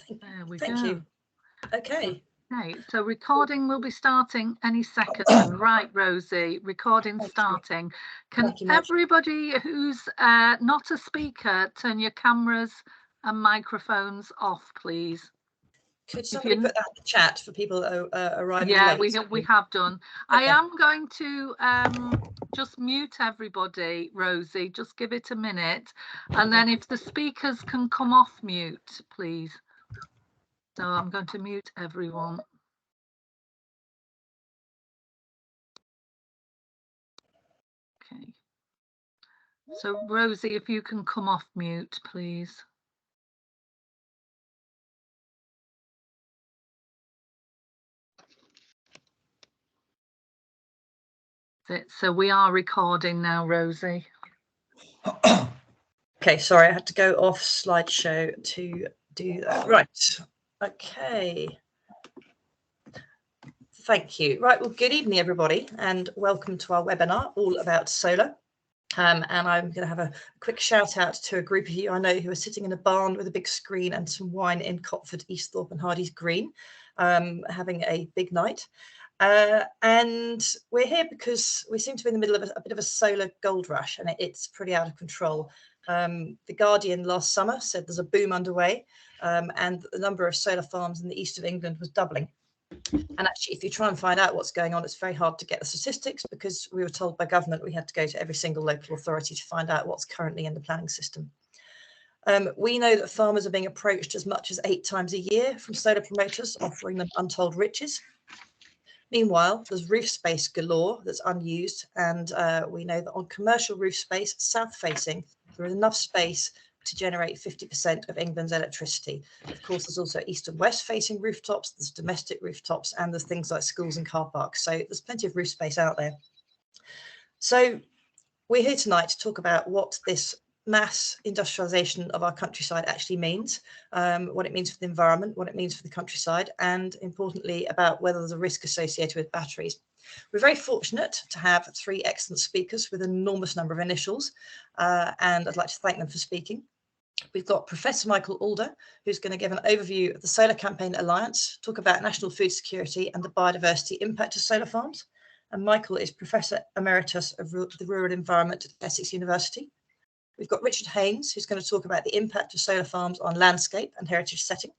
There we Thank go. you. Okay. Okay, so recording will be starting any second. Right, Rosie, recording starting. Can everybody who's not a speaker turn your cameras and microphones off, please? Could somebody put that in the chat for people arriving late? Yeah, we have done. Okay. I am going to just mute everybody, Rosie. Just give it a minute. And then if the speakers can come off mute, please. So I'm going to mute everyone. Okay. So Rosie, if you can come off mute, please. So we are recording now, Rosie. Okay, sorry, I had to go off slideshow to do that. Right. Okay. Thank you. Right, well, good evening, everybody, and welcome to our webinar all about solar. And I'm going to have a quick shout out to a group of you I know who are sitting in a barn with a big screen and some wine in Copford, Easthorpe and Hardy's Green, having a big night. And we're here because we seem to be in the middle of a bit of a solar gold rush, and it's pretty out of control. The Guardian last summer said there's a boom underway, and the number of solar farms in the east of England was doubling. And actually, if you try and find out what's going on, it's very hard to get the statistics because we were told by government we had to go to every single local authority to find out what's currently in the planning system. We know that farmers are being approached as much as 8 times a year from solar promoters offering them untold riches. Meanwhile, there's roof space galore that's unused, and we know that on commercial roof space, south-facing, there is enough space to generate 50% of England's electricity. Of course, there's also east and west-facing rooftops, there's domestic rooftops, and there's things like schools and car parks. So there's plenty of roof space out there. So we're here tonight to talk about what this mass industrialization of our countryside actually means, what it means for the environment, what it means for the countryside, and importantly about whether there's a risk associated with batteries. We're very fortunate to have 3 excellent speakers with an enormous number of initials, and I'd like to thank them for speaking. We've got Professor Michael Alder, who's going to give an overview of the Solar Campaign Alliance, talk about national food security and the biodiversity impact of solar farms. And Michael is Professor Emeritus of the Rural Environment at Essex University. We've got Richard Haynes, who's going to talk about the impact of solar farms on landscape and heritage setting.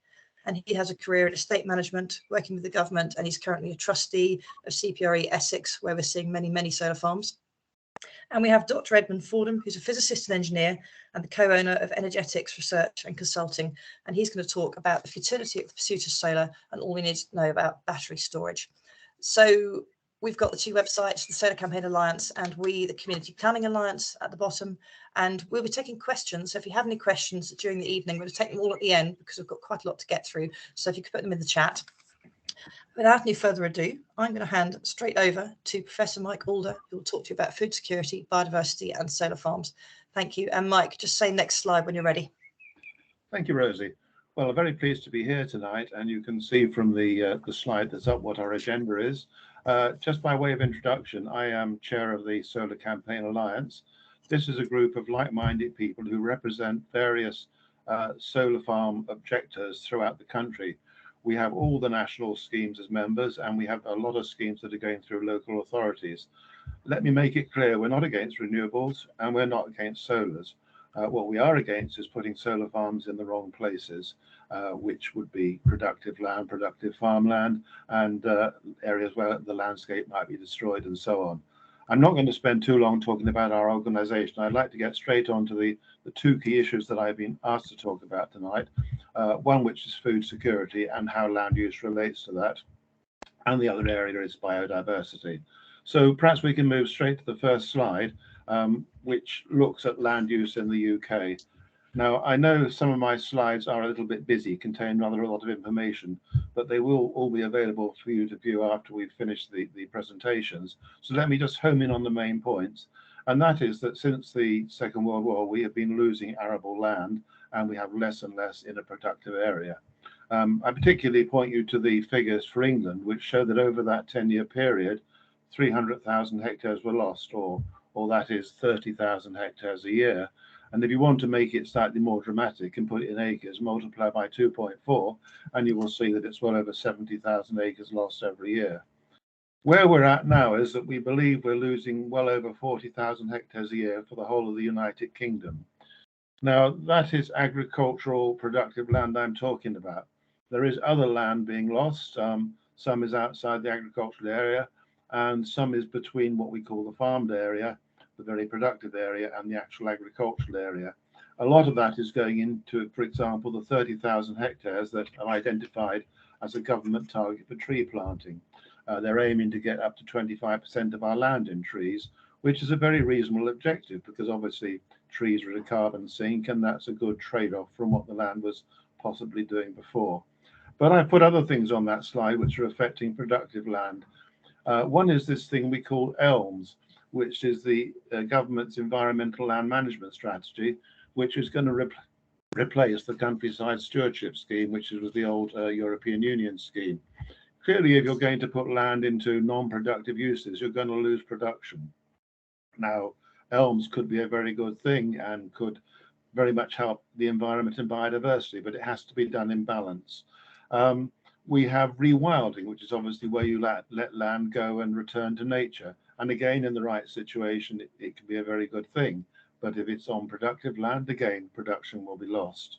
And he has a career in estate management, working with the government, and he's currently a trustee of CPA Essex, where we're seeing many, many solar farms. And we have Dr. Edmund Fordham, who's a physicist and engineer and the co-owner of Energetics Research and Consulting. And he's going to talk about the futility of the pursuit of solar and all we need to know about battery storage. So we've got the 2 websites, the Solar Campaign Alliance and we, the Community Planning Alliance, at the bottom. And we'll be taking questions. So if you have any questions during the evening, we're going to take them all at the end because we've got quite a lot to get through. So if you could put them in the chat. Without any further ado, I'm going to hand straight over to Professor Mike Alder, who will talk to you about food security, biodiversity and solar farms. Thank you. And Mike, just say next slide when you're ready. Thank you, Rosie. Well, I'm very pleased to be here tonight, and you can see from the slide that's up what our agenda is. Just by way of introduction, I am chair of the Solar Campaign Alliance. This is a group of like-minded people who represent various solar farm objectors throughout the country. We have all the national schemes as members, and we have a lot of schemes that are going through local authorities. Let me make it clear, we're not against renewables and we're not against solars. What we are against is putting solar farms in the wrong places, which would be productive land, productive farmland, and areas where the landscape might be destroyed and so on. I'm not going to spend too long talking about our organization. I'd like to get straight on to the 2 key issues that I've been asked to talk about tonight. One which is food security and how land use relates to that. And the other area is biodiversity. So perhaps we can move straight to the first slide, which looks at land use in the UK. Now, I know some of my slides are a little bit busy, contain rather a lot of information, but they will all be available for you to view after we've finished the presentations. So let me just home in on the main points. And that is that since the Second World War, we have been losing arable land, and we have less and less in a productive area. I particularly point you to the figures for England, which show that over that 10-year period, 300,000 hectares were lost, or that is 30,000 hectares a year. And if you want to make it slightly more dramatic and put it in acres, multiply by 2.4, and you will see that it's well over 70,000 acres lost every year. Where we're at now is that we believe we're losing well over 40,000 hectares a year for the whole of the United Kingdom. Now, that is agricultural productive land I'm talking about. There is other land being lost. Some is outside the agricultural area, and some is between what we call the farmed area, the very productive area, and the actual agricultural area. A lot of that is going into, for example, the 30,000 hectares that are identified as a government target for tree planting. They're aiming to get up to 25% of our land in trees, which is a very reasonable objective, because obviously trees are a carbon sink, and that's a good trade-off from what the land was possibly doing before. But I put other things on that slide which are affecting productive land. One is this thing we call ELMS, which is the government's environmental land management strategy, which is going to replace the countryside stewardship scheme, which was the old European Union scheme. Clearly, if you're going to put land into non-productive uses, you're going to lose production. Now, ELMS could be a very good thing and could very much help the environment and biodiversity, but it has to be done in balance. We have rewilding, which is obviously where you let land go and return to nature. And again, in the right situation, it can be a very good thing. But if it's on productive land, again, production will be lost.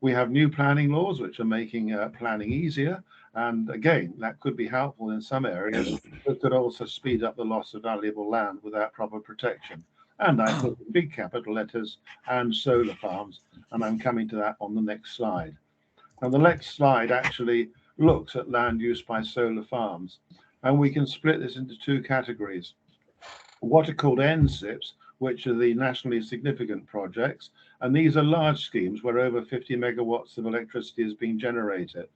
We have new planning laws, which are making planning easier. And again, that could be helpful in some areas, but could also speed up the loss of valuable land without proper protection. And I put in big capital letters and solar farms, and I'm coming to that on the next slide. And the next slide actually looks at land use by solar farms, and we can split this into two categories. What are called NSIPs, which are the nationally significant projects, and these are large schemes where over 50 megawatts of electricity is being generated.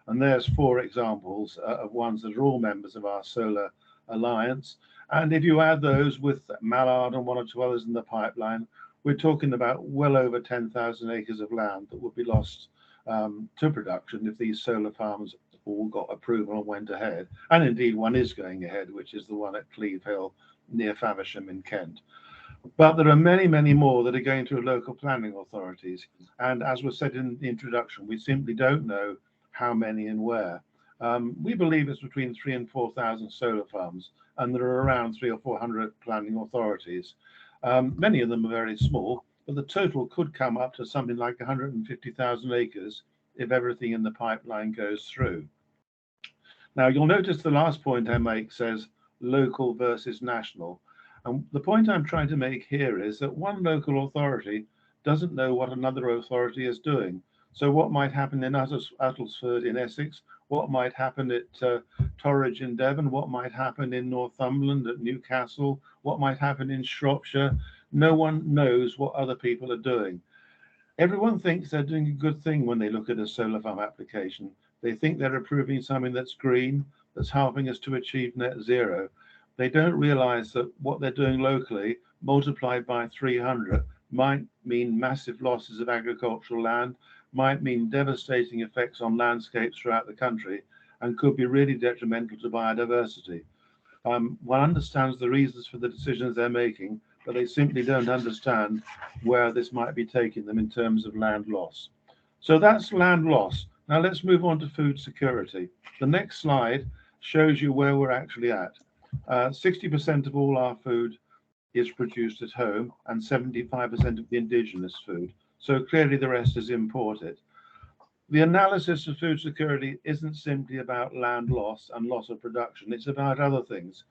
And there's 4 examples of ones that are all members of our Solar Alliance. And if you add those with Mallard and 1 or 2 others in the pipeline, we're talking about well over 10,000 acres of land that would be lost to production if these solar farms all got approval and went ahead. And indeed, one is going ahead, which is the one at Cleve Hill near Faversham in Kent. But there are many, many more that are going through local planning authorities. And as was said in the introduction, we simply don't know how many and where. We believe it's between 3,000 and 4,000 solar farms, and there are around 300 or 400 planning authorities. Many of them are very small, but the total could come up to something like 150,000 acres if everything in the pipeline goes through. Now, you'll notice the last point I make says local versus national. And the point I'm trying to make here is that one local authority doesn't know what another authority is doing. So what might happen in Uttlesford in Essex, what might happen at Torridge in Devon, what might happen in Northumberland at Newcastle, what might happen in Shropshire. No one knows what other people are doing. Everyone thinks they're doing a good thing when they look at a solar farm application. They think they're approving something that's green, that's helping us to achieve net zero. They don't realize that what they're doing locally, multiplied by 300, might mean massive losses of agricultural land, might mean devastating effects on landscapes throughout the country, and could be really detrimental to biodiversity. One understands the reasons for the decisions they're making, but they simply don't understand where this might be taking them in terms of land loss. So that's land loss. Now let's move on to food security. The next slide shows you where we're actually at. 60% of all our food is produced at home, and 75% of the indigenous food. So clearly the rest is imported. The analysis of food security isn't simply about land loss and loss of production. It's about other things.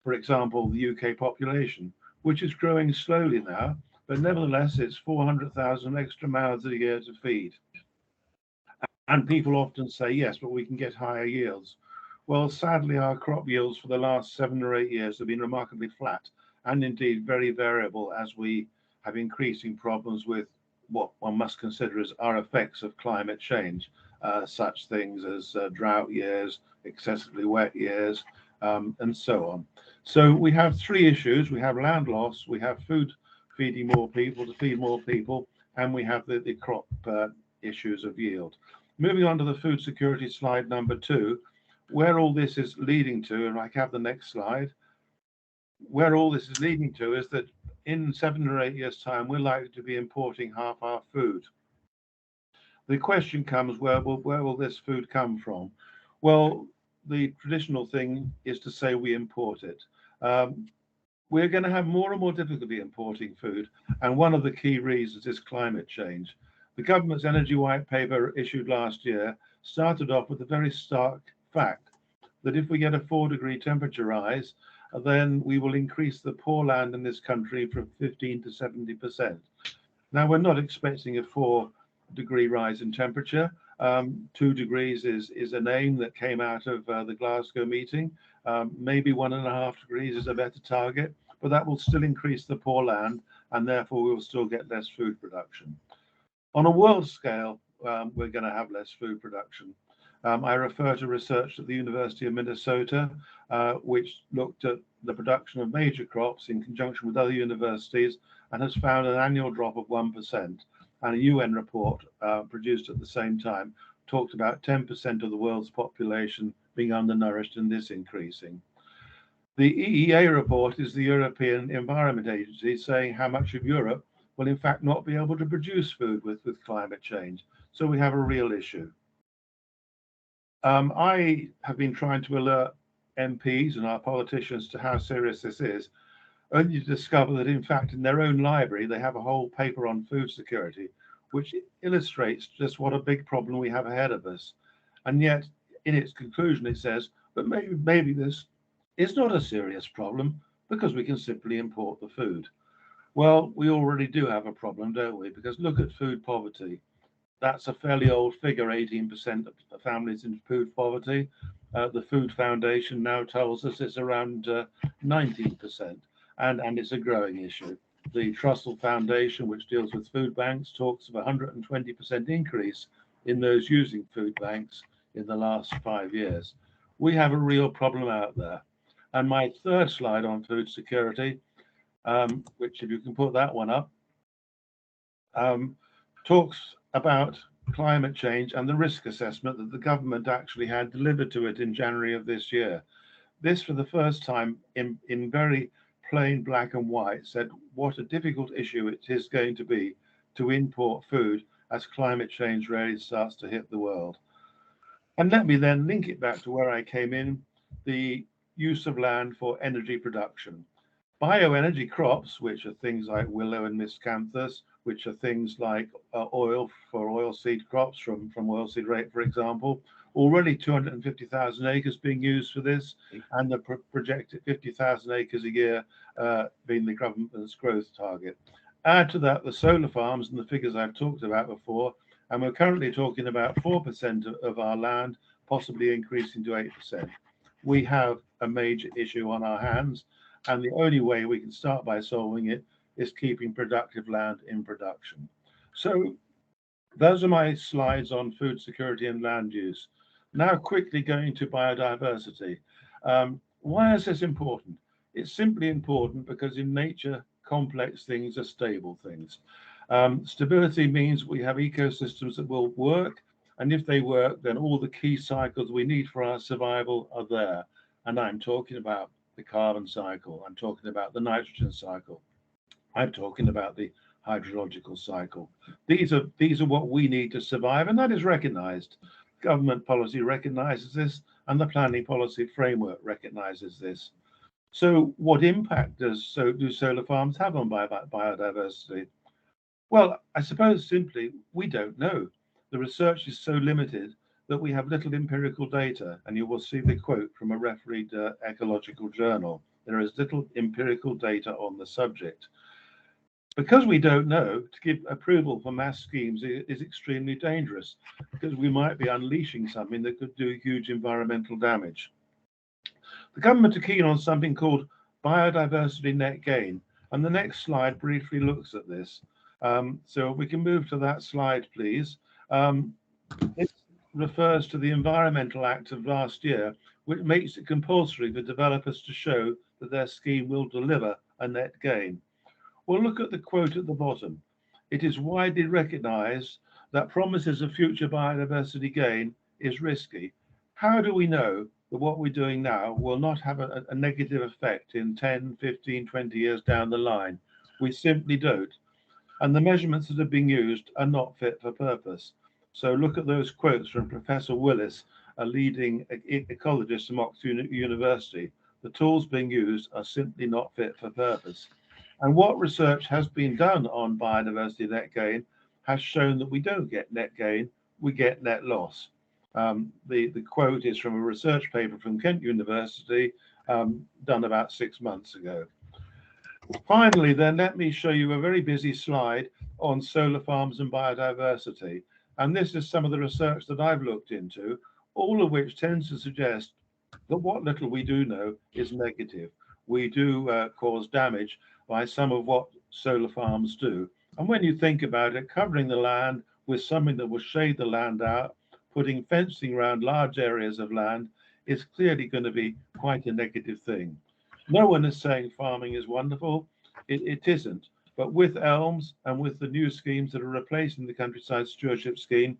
For example, the UK population, which is growing slowly now, but nevertheless it's 400,000 extra mouths a year to feed. And people often say, yes, but we can get higher yields. Well, sadly, our crop yields for the last 7 or 8 years have been remarkably flat, and indeed very variable, as we have increasing problems with what one must consider as our effects of climate change, such things as drought years, excessively wet years, and so on. So we have 3 issues. We have land loss, we have food feeding more people to feed more people, and we have the crop issues of yield. Moving on to the food security slide number 2, where all this is leading to, and I have the next slide, where all this is leading to is that in 7 or 8 years' time, we're likely to be importing half our food. The question comes, where will this food come from? Well, the traditional thing is to say we import it. We're going to have more and more difficulty importing food, and one of the key reasons is climate change. The government's energy white paper issued last year started off with a very stark fact that if we get a 4-degree temperature rise, then we will increase the poor land in this country from 15 to 70%. Now, we're not expecting a 4-degree rise in temperature. 2 degrees is an aim that came out of the Glasgow meeting. Maybe 1.5 degrees is a better target, but that will still increase the poor land, and therefore we will still get less food production. On a world scale, we're going to have less food production. I refer to research at the University of Minnesota, which looked at the production of major crops in conjunction with other universities and has found an annual drop of 1%. And a UN report produced at the same time talked about 10% of the world's population being undernourished and this increasing. The EEA report is the European Environment Agency saying how much of Europe will in fact not be able to produce food with climate change. So we have a real issue. I have been trying to alert MPs and our politicians to how serious this is, only to discover that in fact in their own library they have a whole paper on food security, which illustrates just what a big problem we have ahead of us. And yet in its conclusion it says, but maybe this is not a serious problem because we can simply import the food. Well, we already do have a problem, don't we? Because look at food poverty. That's a fairly old figure, 18% of families in food poverty. The Food Foundation now tells us it's around 19%, and it's a growing issue. The Trussell Foundation, which deals with food banks, talks of a 120% increase in those using food banks in the last 5 years. We have a real problem out there. And my third slide on food security, which if you can put that one up, talks about climate change and the risk assessment that the government actually had delivered to it in January of this year. This, for the first time, in very plain black and white, said what a difficult issue it is going to be to import food as climate change really starts to hit the world. And let me then link it back to where I came in, the use of land for energy production. Bioenergy crops, which are things like willow and miscanthus, which are things like oil for oilseed crops from oilseed rape, for example, already 250,000 acres being used for this, and the projected 50,000 acres a year being the government's growth target. Add to that the solar farms and the figures I've talked about before, and we're currently talking about 4% of our land, possibly increasing to 8%. We have a major issue on our hands, and the only way we can start by solving it is keeping productive land in production. So those are my slides on food security and land use. Now quickly going to biodiversity. Why is this important? It's simply important because in nature, complex things are stable things. Stability means we have ecosystems that will work, and if they work, then all the key cycles we need for our survival are there. And I'm talking about the carbon cycle, I'm talking about the nitrogen cycle, I'm talking about the hydrological cycle. These are what we need to survive, and that is recognized. Government policy recognizes this, and the planning policy framework recognizes this. So what impact do solar farms have on biodiversity? Well, I suppose simply we don't know. The research is so limited that we have little empirical data, and you will see the quote from a refereed ecological journal. There is little empirical data on the subject. Because we don't know, to give approval for mass schemes is extremely dangerous, because we might be unleashing something that could do huge environmental damage. The government are keen on something called Biodiversity Net Gain, and the next slide briefly looks at this. So we can move to that slide, please. It refers to the Environmental Act of last year, which makes it compulsory for developers to show that their scheme will deliver a net gain. Well, look at the quote at the bottom. It is widely recognized that promises of future biodiversity gain is risky. How do we know that what we're doing now will not have a negative effect in 10, 15, 20 years down the line? We simply don't. And the measurements that are being used are not fit for purpose. So look at those quotes from Professor Willis, a leading ecologist from Oxford University. The tools being used are simply not fit for purpose. And what research has been done on biodiversity net gain has shown that we don't get net gain, we get net loss. The quote is from a research paper from Kent University done about 6 months ago. Finally, then, let me show you a very busy slide on solar farms and biodiversity. And this is some of the research that I've looked into, all of which tends to suggest that what little we do know is negative. We do cause damage by some of what solar farms do. And when you think about it, covering the land with something that will shade the land out, putting fencing around large areas of land is clearly going to be quite a negative thing. No one is saying farming is wonderful. It isn't. But with ELMS and with the new schemes that are replacing the countryside stewardship scheme,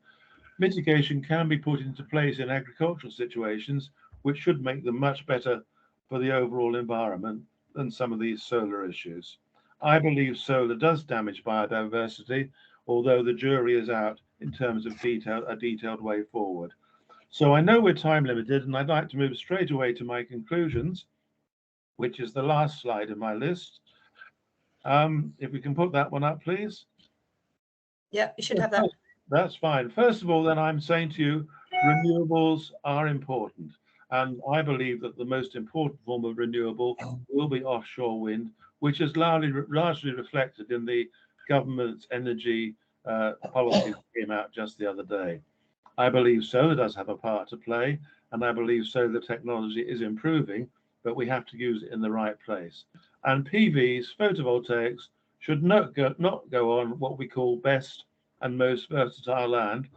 mitigation can be put into place in agricultural situations, which should make them much better for the overall environment than some of these solar issues. I believe solar does damage biodiversity, although the jury is out in terms of a detailed way forward. So I know we're time limited, and I'd like to move straight away to my conclusions, which is the last slide in my list. If we can put that one up, please. Yeah, you should have that. That's fine. First of all, then, I'm saying to you, renewables are important. And I believe that the most important form of renewable will be offshore wind, which is largely reflected in the government's energy policy that came out just the other day. I believe solar does have a part to play, and I believe solar technology is improving, but we have to use it in the right place. And PVs, photovoltaics, should not go on what we call best and most versatile land,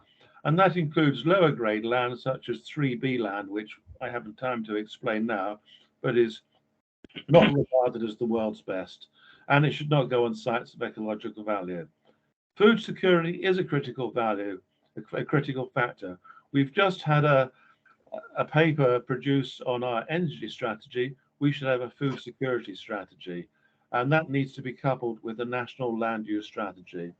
and that includes lower grade land such as 3B land, which I haven't time to explain now, but is not regarded as the world's best, and it should not go on sites of ecological value. Food security is a critical value, a critical factor. We've just had a paper produced on our energy strategy. We should have a food security strategy, and that needs to be coupled with a national land use strategy.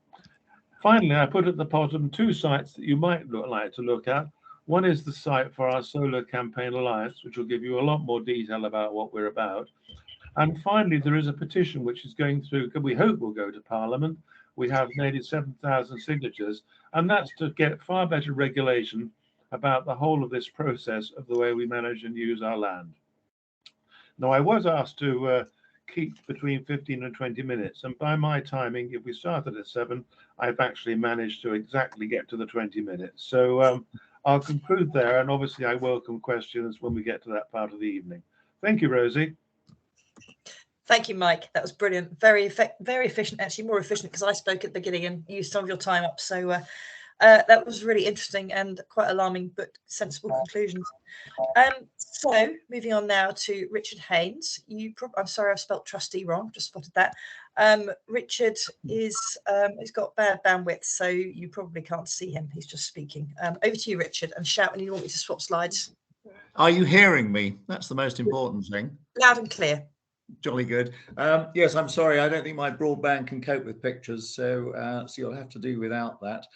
Finally, I put at the bottom 2 sites that you might like to look at. One is the site for our Solar Campaign Alliance, which will give you a lot more detail about what we're about. And finally, there is a petition which is going through, we hope will go to Parliament. We have nearly 7,000 signatures, and that's to get far better regulation about the whole of this process of the way we manage and use our land. Now, I was asked to keep between 15 and 20 minutes, and by my timing, if we started at 7, I've actually managed to exactly get to the 20 minutes. So I'll conclude there, and obviously I welcome questions when we get to that part of the evening. Thank you, Rosie. Thank you, Mike. That was brilliant. Very efficient, actually more efficient because I spoke at the beginning and used some of your time up. So that was really interesting and quite alarming, but sensible conclusions. So moving on now to Richard Haynes. I'm sorry, I've spelt trustee wrong. Just spotted that. Richard he's got bad bandwidth, so you probably can't see him. He's just speaking. Over to you, Richard, and shout when you want me to swap slides. Are you hearing me? That's the most important thing. Loud and clear. Jolly good. Yes, I'm sorry. I don't think my broadband can cope with pictures, so you'll have to do without that.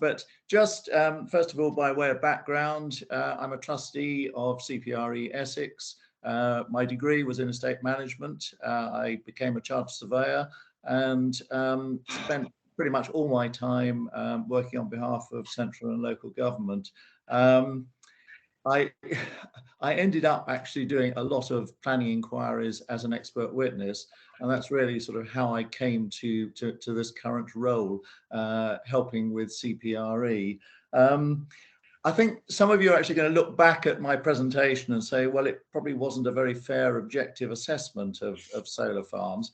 But just first of all, by way of background, I'm a trustee of CPRE Essex. My degree was in estate management. I became a chartered surveyor and spent pretty much all my time working on behalf of central and local government. I ended up actually doing a lot of planning inquiries as an expert witness, and that's really sort of how I came to this current role, helping with CPRE. I think some of you are actually going to look back at my presentation and say, well, it probably wasn't a very fair, objective assessment of solar farms.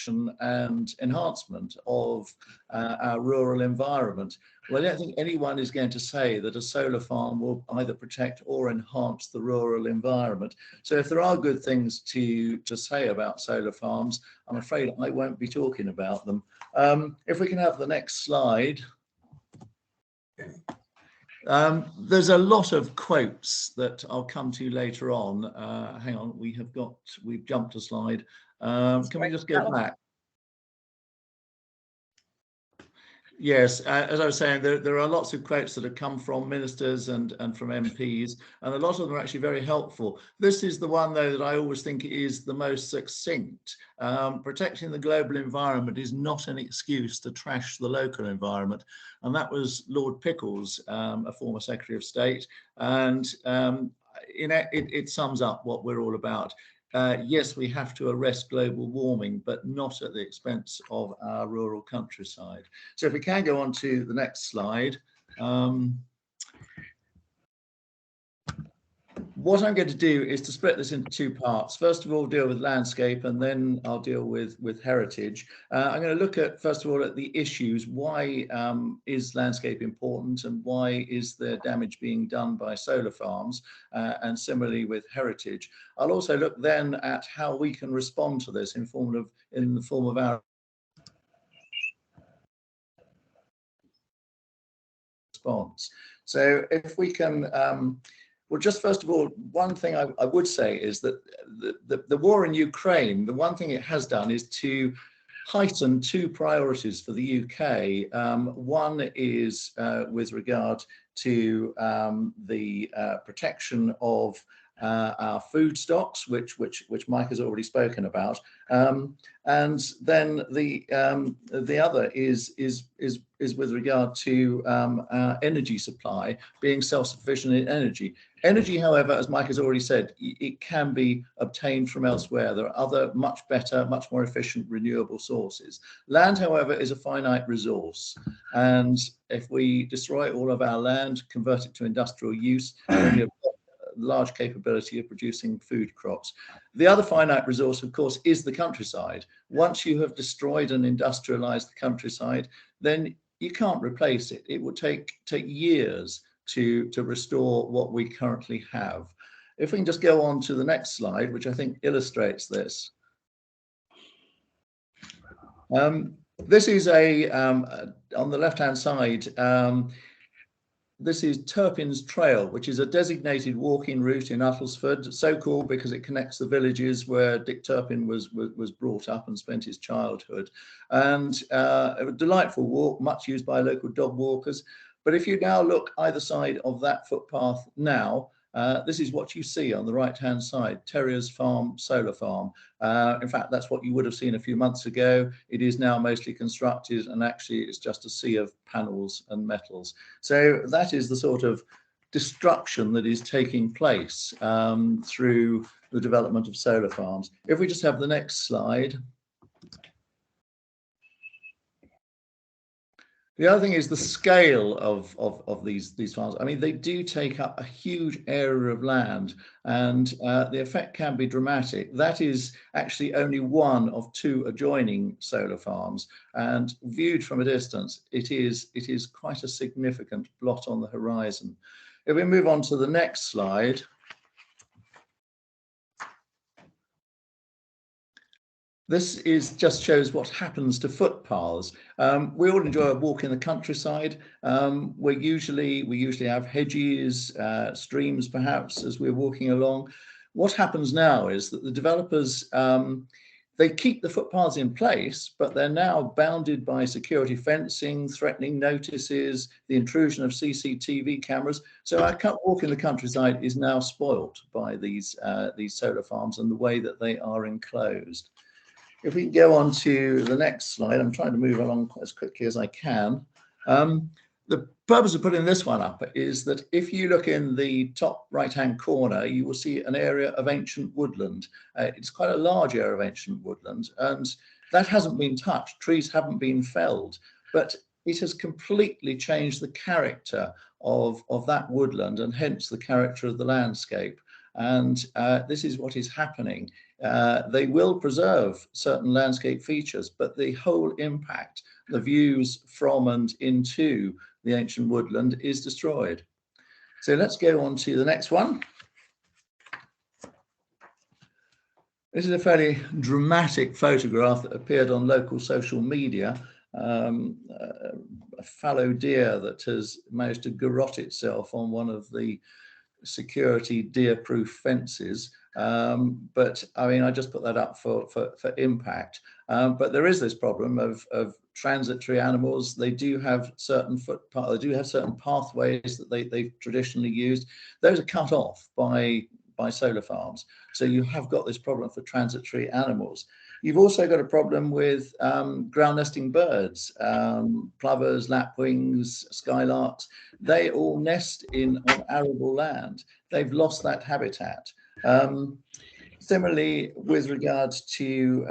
And enhancement of our rural environment. Well, I don't think anyone is going to say that a solar farm will either protect or enhance the rural environment. So if there are good things to say about solar farms, I'm afraid I won't be talking about them. If we can have the next slide. There's a lot of quotes that I'll come to later on. Hang on, we've jumped a slide. Can we just go back? Yes, as I was saying, there are lots of quotes that have come from ministers and from MPs, and a lot of them are actually very helpful. This is the one, though, that I always think is the most succinct. Protecting the global environment is not an excuse to trash the local environment. And that was Lord Pickles, a former Secretary of State. And it sums up what we're all about. Yes, we have to arrest global warming, but not at the expense of our rural countryside. So if we can go on to the next slide. What I'm going to do is to split this into two parts. First of all, deal with landscape, and then I'll deal with heritage. I'm going to look at, first of all, at the issues. Why is landscape important, and why is there damage being done by solar farms? And similarly with heritage. I'll also look then at how we can respond to this in the form of our response. So if we can well, just first of all, one thing I would say is that the war in Ukraine, the one thing it has done is to heighten two priorities for the UK. One is with regard to the protection of our food stocks, which Mike has already spoken about, and then the other is with regard to our energy supply, being self-sufficient in energy. Energy, however, as Mike has already said, it can be obtained from elsewhere. There are other much better, much more efficient renewable sources. Land, however, is a finite resource, and if we destroy all of our land, convert it to industrial use, then we have large capability of producing food crops. The other finite resource, of course, is the countryside. Once you have destroyed and industrialized the countryside, then you can't replace it. It will take years to restore what we currently have. If we can just go on to the next slide, which I think illustrates this. This is on the left-hand side, this is Turpin's Trail, which is a designated walking route in Uttlesford, so called because it connects the villages where Dick Turpin was brought up and spent his childhood. And a delightful walk, much used by local dog walkers. But if you now look either side of that footpath now, this is what you see on the right-hand side, Terrier's Farm Solar Farm. In fact, that's what you would have seen a few months ago. It is now mostly constructed, and actually it's just a sea of panels and metals. So that is the sort of destruction that is taking place through the development of solar farms. If we just have the next slide. The other thing is the scale of these farms. I mean, they do take up a huge area of land, and the effect can be dramatic. That is actually only one of two adjoining solar farms, and viewed from a distance, it is quite a significant blot on the horizon. If we move on to the next slide. This just shows what happens to footpaths. We all enjoy a walk in the countryside. We usually have hedges, streams perhaps, as we're walking along. What happens now is that the developers, they keep the footpaths in place, but they're now bounded by security fencing, threatening notices, the intrusion of CCTV cameras. So our walk in the countryside is now spoilt by these solar farms and the way that they are enclosed. If we can go on to the next slide, I'm trying to move along as quickly as I can. The purpose of putting this one up is that if you look in the top right-hand corner, you will see an area of ancient woodland. It's quite a large area of ancient woodland, and that hasn't been touched. Trees haven't been felled, but it has completely changed the character of that woodland, and hence the character of the landscape. And this is what is happening. They will preserve certain landscape features, but the whole impact, the views from and into the ancient woodland, is destroyed. So let's go on to the next one. This is a fairly dramatic photograph that appeared on local social media a fallow deer that has managed to garrote itself on one of the security deer-proof fences. But I mean, I just put that up for impact. But there is this problem of transitory animals. They do have certain certain pathways that they've traditionally used. Those are cut off by solar farms. So you have got this problem for transitory animals. You've also got a problem with ground nesting birds, plovers, lapwings, skylarks. They all nest on arable land. They've lost that habitat. Similarly, with regards to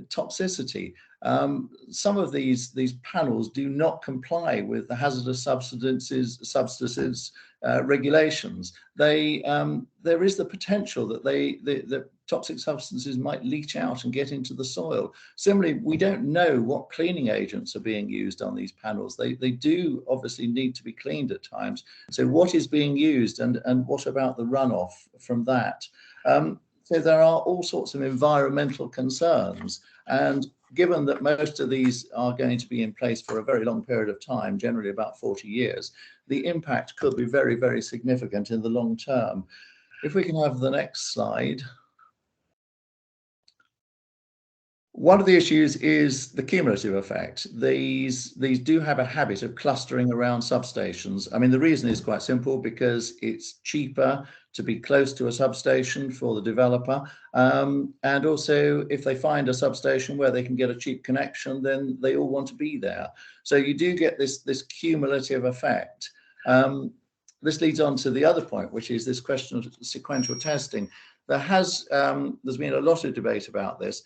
toxicity, some of these panels do not comply with the hazardous substances regulations. There is the potential that the toxic substances might leach out and get into the soil. Similarly, we don't know what cleaning agents are being used on these panels. They do obviously need to be cleaned at times. So what is being used, and what about the runoff from that? So there are all sorts of environmental concerns, and given that most of these are going to be in place for a very long period of time, generally about 40 years, the impact could be very, very significant in the long term. If we can have the next slide. One of the issues is the cumulative effect. These do have a habit of clustering around substations. I mean, the reason is quite simple, because it's cheaper to be close to a substation for the developer. And also, if they find a substation where they can get a cheap connection, then they all want to be there. So you do get this cumulative effect. This leads on to the other point, which is this question of sequential testing. There's been a lot of debate about this.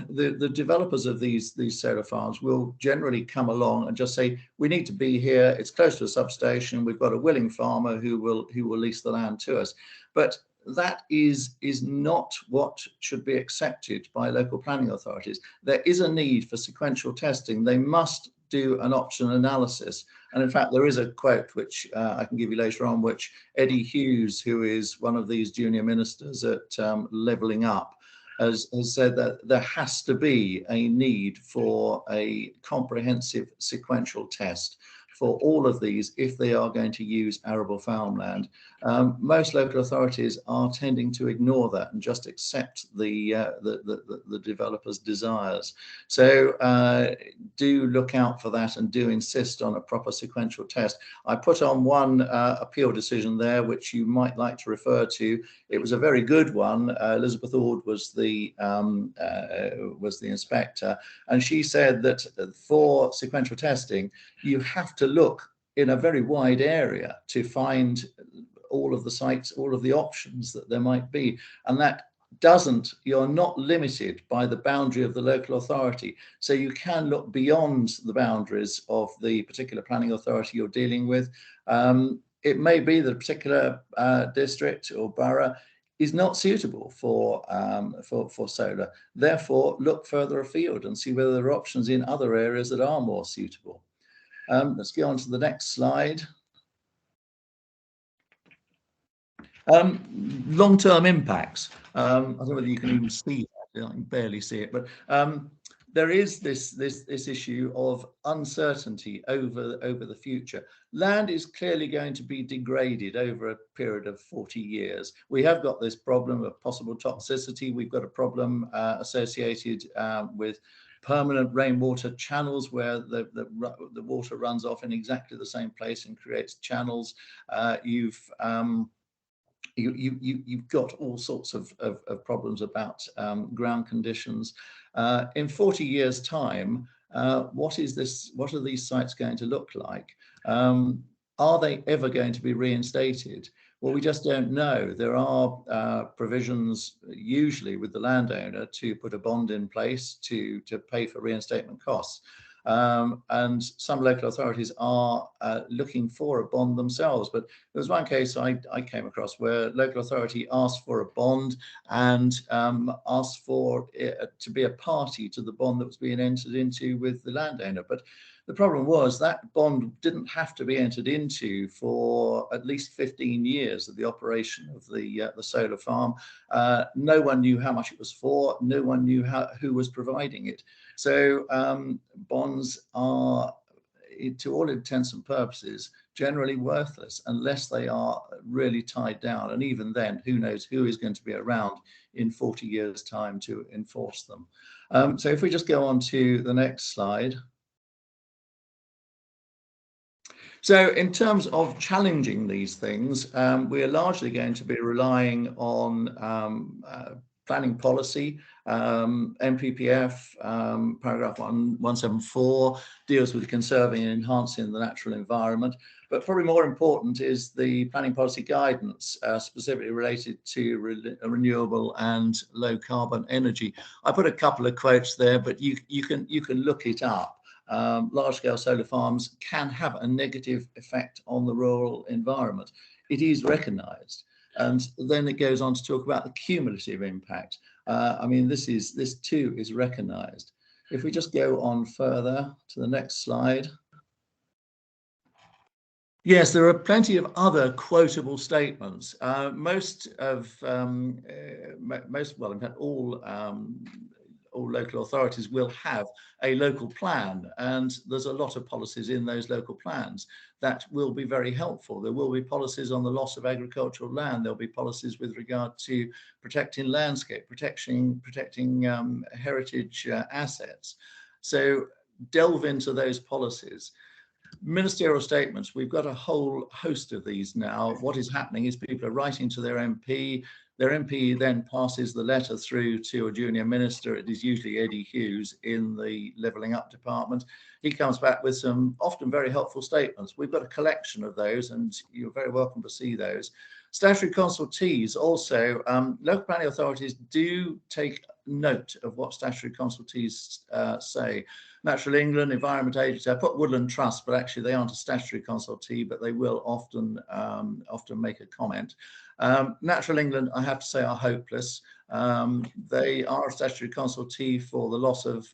The developers of these solar farms will generally come along and just say, we need to be here, it's close to a substation, we've got a willing farmer who will lease the land to us. But that is not what should be accepted by local planning authorities. There is a need for sequential testing. They must do an option analysis. And in fact, there is a quote which I can give you later on, which Eddie Hughes, who is one of these junior ministers at Levelling Up, has said that there has to be a need for a comprehensive sequential test for all of these if they are going to use arable farmland. Most local authorities are tending to ignore that and just accept the developer's desires. So do look out for that and do insist on a proper sequential test. I put on one appeal decision there, which you might like to refer to. It was a very good one. Elizabeth Ord was the inspector, and she said that for sequential testing, you have to look in a very wide area to find all of the sites, all of the options that there might be. And that you're not limited by the boundary of the local authority. So you can look beyond the boundaries of the particular planning authority you're dealing with. It may be that a particular district or borough is not suitable for solar. Therefore, look further afield and see whether there are options in other areas that are more suitable. Let's go on to the next slide. Long-term impacts. I don't know whether you can even see that. I can barely see it, but there is this issue of uncertainty over the future. Land is clearly going to be degraded over a period of 40 years. We have got this problem of possible toxicity. We've got a problem associated with permanent rainwater channels where the water runs off in exactly the same place and creates channels. You've got all sorts of problems about ground conditions. In 40 years' time, what are these sites going to look like? Are they ever going to be reinstated? Well, we just don't know. There are provisions usually with the landowner to put a bond in place to pay for reinstatement costs. And some local authorities are looking for a bond themselves. But there was one case I came across where local authority asked for a bond and asked for it to be a party to the bond that was being entered into with the landowner. But the problem was that bond didn't have to be entered into for at least 15 years of the operation of the solar farm. No one knew how much it was for. No one knew who was providing it. So bonds are to all intents and purposes, generally worthless unless they are really tied down. And even then, who knows who is going to be around in 40 years' time to enforce them. So if we just go on to the next slide. So in terms of challenging these things, we are largely going to be relying on planning policy. NPPF, paragraph 174, deals with conserving and enhancing the natural environment. But probably more important is the planning policy guidance, specifically related to renewable and low carbon energy. I put a couple of quotes there, but you can look it up. Large-scale solar farms can have a negative effect on the rural environment. It is recognised. And then it goes on to talk about the cumulative impact. I mean, this too is recognised. If we just go on further to the next slide. Yes, there are plenty of other quotable statements. Most, in fact, all local authorities will have a local plan, and there's a lot of policies in those local plans that will be very helpful. There will be policies on the loss of agricultural land. There'll be policies with regard to protecting landscape, protecting heritage assets. So delve into those policies. Ministerial statements, we've got a whole host of these now. What is happening is people are writing to their MP. Their MP then passes the letter through to a junior minister. It is usually Eddie Hughes in the Levelling Up department. He comes back with some often very helpful statements. We've got a collection of those, and you're very welcome to see those. Statutory consultees also, local planning authorities do take note of what statutory consultees say. Natural England, Environment Agency, I put Woodland Trust, but actually they aren't a statutory consultee, but they will often make a comment. Natural England, I have to say, are hopeless. They are a statutory consultee for the loss of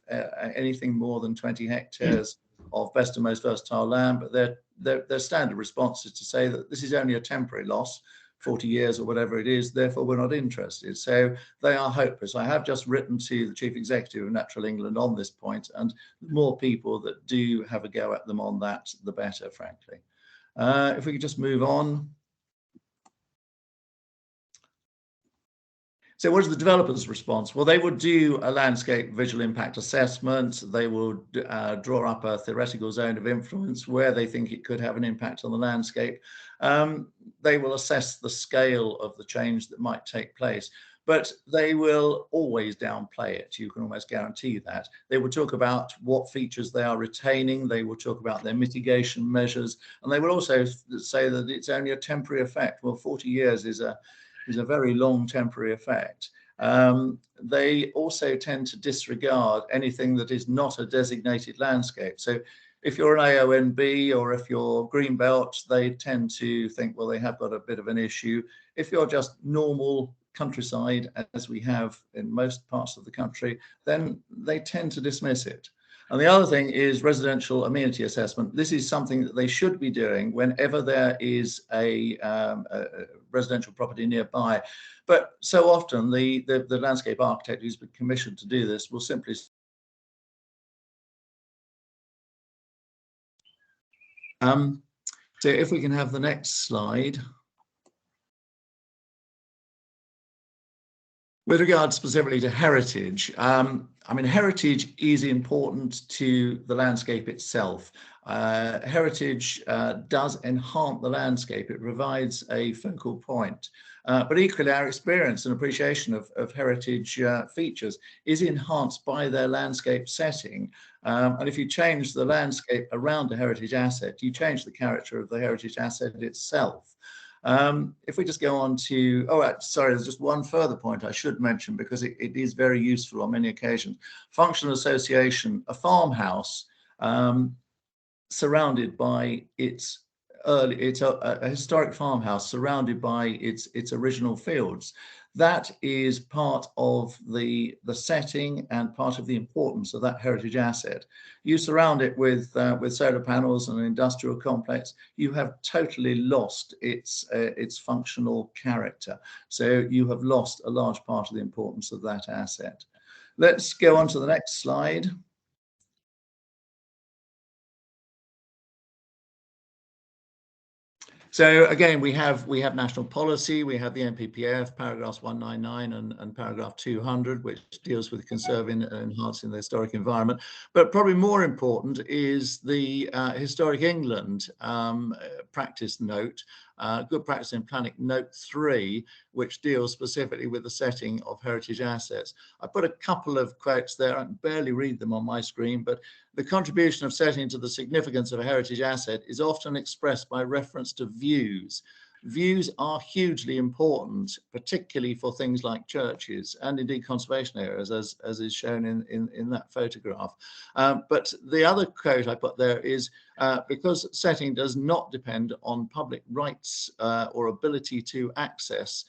anything more than 20 hectares of best and most versatile land, but their standard response is to say that this is only a temporary loss, 40 years or whatever it is, therefore we're not interested. So they are hopeless. I have just written to the Chief Executive of Natural England on this point, and the more people that do have a go at them on that, the better, frankly. If we could just move on. So what is the developer's response? Well, they would do a landscape visual impact assessment. They will draw up a theoretical zone of influence where they think it could have an impact on the landscape. They will assess the scale of the change that might take place, but they will always downplay it. You can almost guarantee that. They will talk about what features they are retaining. They will talk about their mitigation measures, and they will also say that it's only a temporary effect. Well, 40 years is a very long temporary effect. They also tend to disregard anything that is not a designated landscape. So if you're an AONB or if you're Greenbelt, they tend to think, well, they have got a bit of an issue. If you're just normal countryside, as we have in most parts of the country, then they tend to dismiss it. And the other thing is residential amenity assessment. This is something that they should be doing whenever there is a residential property nearby. But so often the landscape architect who's been commissioned to do this will simply so if we can have the next slide. With regard specifically to heritage, I mean, heritage is important to the landscape itself. Heritage does enhance the landscape. It provides a focal point. But equally, our experience and appreciation of heritage features is enhanced by their landscape setting. And if you change the landscape around a heritage asset, you change the character of the heritage asset itself. If we just go on to, sorry, there's just one further point I should mention because it is very useful on many occasions. Functional association, a farmhouse surrounded by it's a historic farmhouse surrounded by its original fields. That is part of the setting and part of the importance of that heritage asset. You surround it with solar panels and an industrial complex, you have totally lost its functional character. So you have lost a large part of the importance of that asset. Let's go on to the next slide. So again, we have national policy, we have the NPPF, paragraphs 199 and paragraph 200, which deals with conserving and enhancing the historic environment. But probably more important is the Historic England practice note, Good Practice in Planning Note 3, which deals specifically with the setting of heritage assets. I put a couple of quotes there. I can barely read them on my screen, but the contribution of setting to the significance of a heritage asset is often expressed by reference to views. Views are hugely important, particularly for things like churches and indeed conservation areas, as is shown in that photograph. But the other quote I put there is, because setting does not depend on public rights or ability to access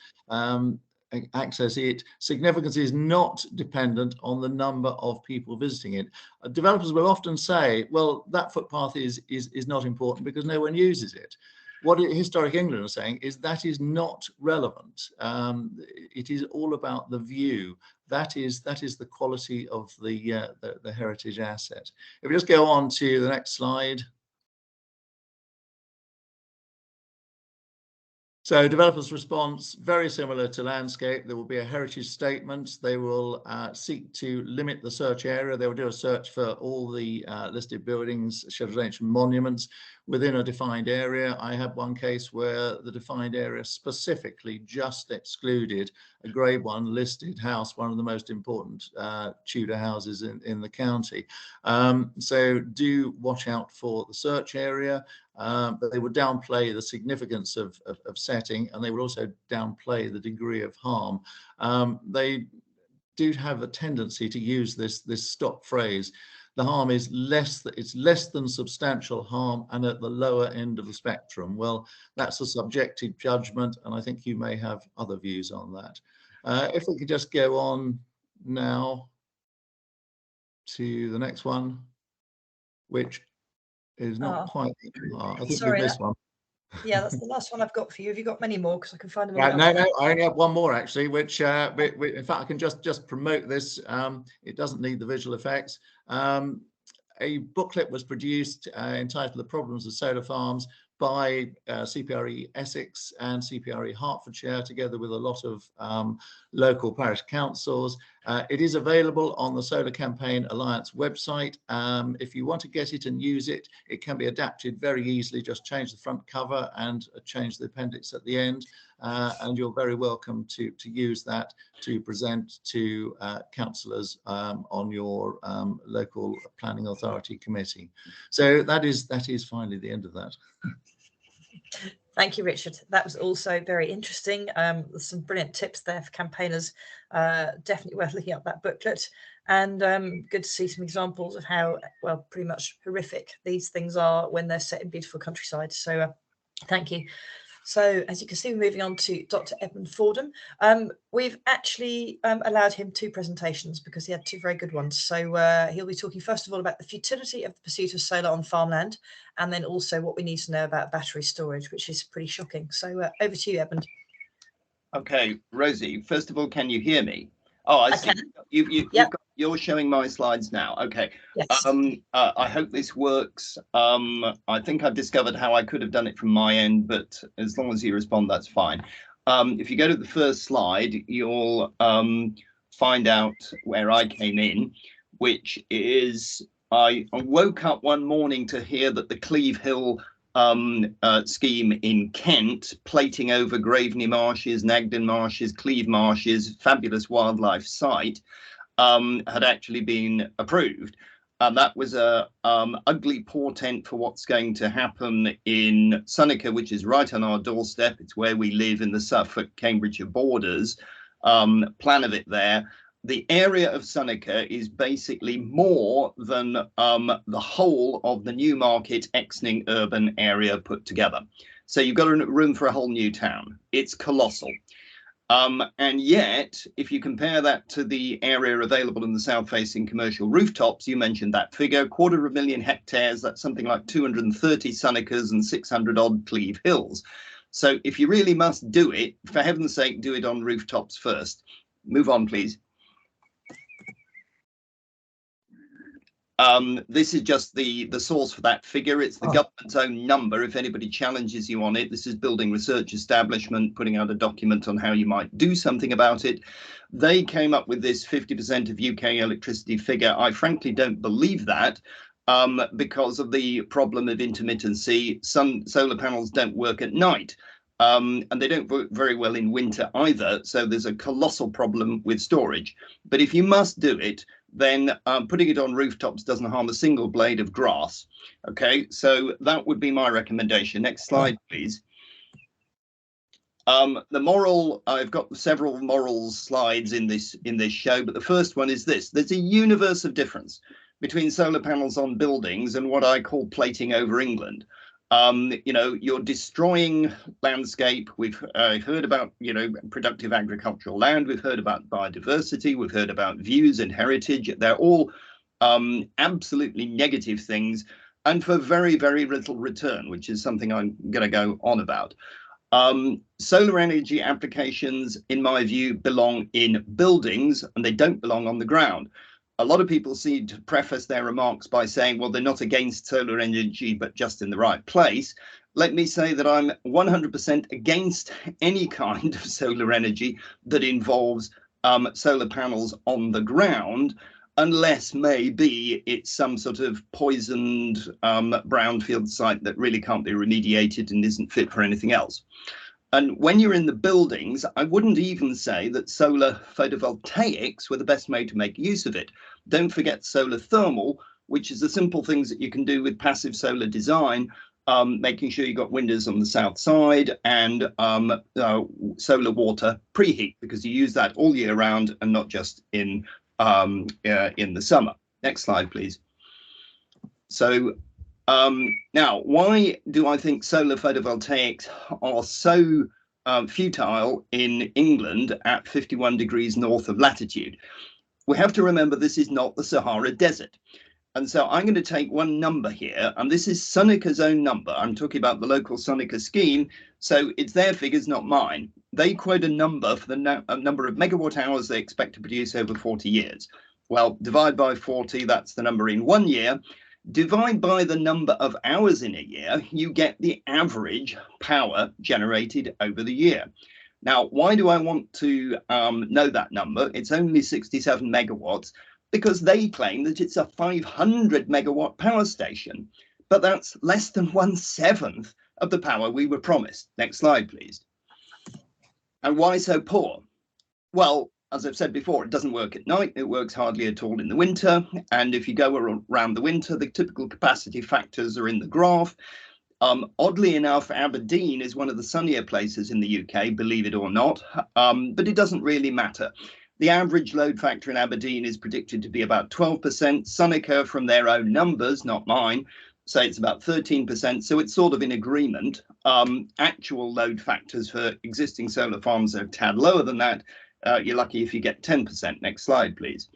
it, significance is not dependent on the number of people visiting it. Developers will often say, well, that footpath is not important because no one uses it. What Historic England is saying is that is not relevant. It is all about the view. That is the quality of the heritage asset. If we just go on to the next slide. So developers' response, very similar to landscape. There will be a heritage statement. They will seek to limit the search area. They will do a search for all the listed buildings, scheduled ancient monuments within a defined area. I had one case where the defined area specifically just excluded a Grade 1 listed house, one of the most important Tudor houses in the county. So do watch out for the search area. But they would downplay the significance of setting, and they would also downplay the degree of harm. They do have a tendency to use this stock phrase. The harm is less than substantial harm and at the lower end of the spectrum. Well, that's a subjective judgment, and I think you may have other views on that. If we could just go on now to the next one, which is not quite. I think sorry, we missed one. Yeah, that's the last one I've got for you. Have you got many more? Because I can find them. Right, no, I only have one more actually, which in fact I can just promote this. It doesn't need the visual effects. A booklet was produced entitled "The Problems of Solar Farms" by CPRE Essex and CPRE Hertfordshire, together with a lot of local parish councils. It is available on the Solar Campaign Alliance website. If you want to get it and use it, it can be adapted very easily. Just change the front cover and change the appendix at the end. And you're very welcome to use that to present to councillors on your local planning authority committee. So that is finally the end of that. Thank you, Richard. That was also very interesting. There's some brilliant tips there for campaigners. Definitely worth looking up that booklet, and good to see some examples of how, well, pretty much horrific these things are when they're set in beautiful countryside. So thank you. So as you can see, we're moving on to Dr. Edmund Fordham. We've actually allowed him 2 presentations because he had 2 very good ones. So he'll be talking first of all about the futility of the pursuit of solar on farmland, and then also what we need to know about battery storage, which is pretty shocking. So over to you, Edmund. Okay, Rosie, first of all, can you hear me? Oh, I see. You're showing my slides now. Okay. Yes. I hope this works. I think I've discovered how I could have done it from my end, but as long as you respond, that's fine. If you go to the first slide, you'll find out where I came in, which is I woke up one morning to hear that the Cleve Hill scheme in Kent, plating over Graveney Marshes, Nagden Marshes, Cleve Marshes, fabulous wildlife site, had actually been approved. And that was a ugly portent for what's going to happen in Sunniker, which is right on our doorstep. It's where we live in the Suffolk-Cambridgeshire borders. Plan of it there. The area of Sunniker is basically more than the whole of the Newmarket Exning urban area put together. So you've got room for a whole new town. It's colossal. And yet, if you compare that to the area available in the south-facing commercial rooftops, you mentioned that figure, 250,000 hectares, that's something like 230 Sunnikers and 600 odd Cleve Hills. So if you really must do it, for heaven's sake, do it on rooftops first. Move on, please. This is just the source for that figure. It's the government's own number. If anybody challenges you on it, this is Building Research Establishment putting out a document on how you might do something about it. They came up with this 50% of UK electricity figure. I frankly don't believe that. Because of the problem of intermittency. Some solar panels don't work at night, and they don't work very well in winter either. So there's a colossal problem with storage. But if you must do it, then putting it on rooftops doesn't harm a single blade of grass. Okay, so that would be my recommendation. Next slide, please. The moral, I've got several morals slides in this show, but the first one is this: there's a universe of difference between solar panels on buildings and what I call plating over England. You know, you're destroying landscape. We've heard about, you know, productive agricultural land. We've heard about biodiversity. We've heard about views and heritage. They're all absolutely negative things, and for very, very little return, which is something I'm going to go on about. Solar energy applications, in my view, belong in buildings and they don't belong on the ground. A lot of people seem to preface their remarks by saying, well, they're not against solar energy, but just in the right place. Let me say that I'm 100% against any kind of solar energy that involves solar panels on the ground, unless maybe it's some sort of poisoned brownfield site that really can't be remediated and isn't fit for anything else. And when you're in the buildings, I wouldn't even say that solar photovoltaics were the best way to make use of it. Don't forget solar thermal, which is the simple things that you can do with passive solar design, making sure you've got windows on the south side and solar water preheat, because you use that all year round and not just in the summer. Next slide, please. So now, why do I think solar photovoltaics are so futile in England at 51 degrees north of latitude? We have to remember this is not the Sahara Desert. And so I'm going to take one number here, and this is Soneca's own number. I'm talking about the local Soneca scheme, so it's their figures, not mine. They quote a number for the number of megawatt hours they expect to produce over 40 years. Well, divide by 40, that's the number in 1 year. Divide by the number of hours in a year, you get the average power generated over the year. Now, why do I want to know that number? It's only 67 megawatts, because they claim that it's a 500 megawatt power station, but that's less than 1/7 of the power we were promised. Next slide, please. And why so poor? Well, as I've said before, it doesn't work at night. It works hardly at all in the winter. And if you go around the winter, the typical capacity factors are in the graph. Oddly enough, Aberdeen is one of the sunnier places in the UK, believe it or not, but it doesn't really matter. The average load factor in Aberdeen is predicted to be about 12%. Soneca, from their own numbers, not mine, say it's about 13%. So it's sort of in agreement. Actual load factors for existing solar farms are a tad lower than that. You're lucky if you get 10%. Next slide, please.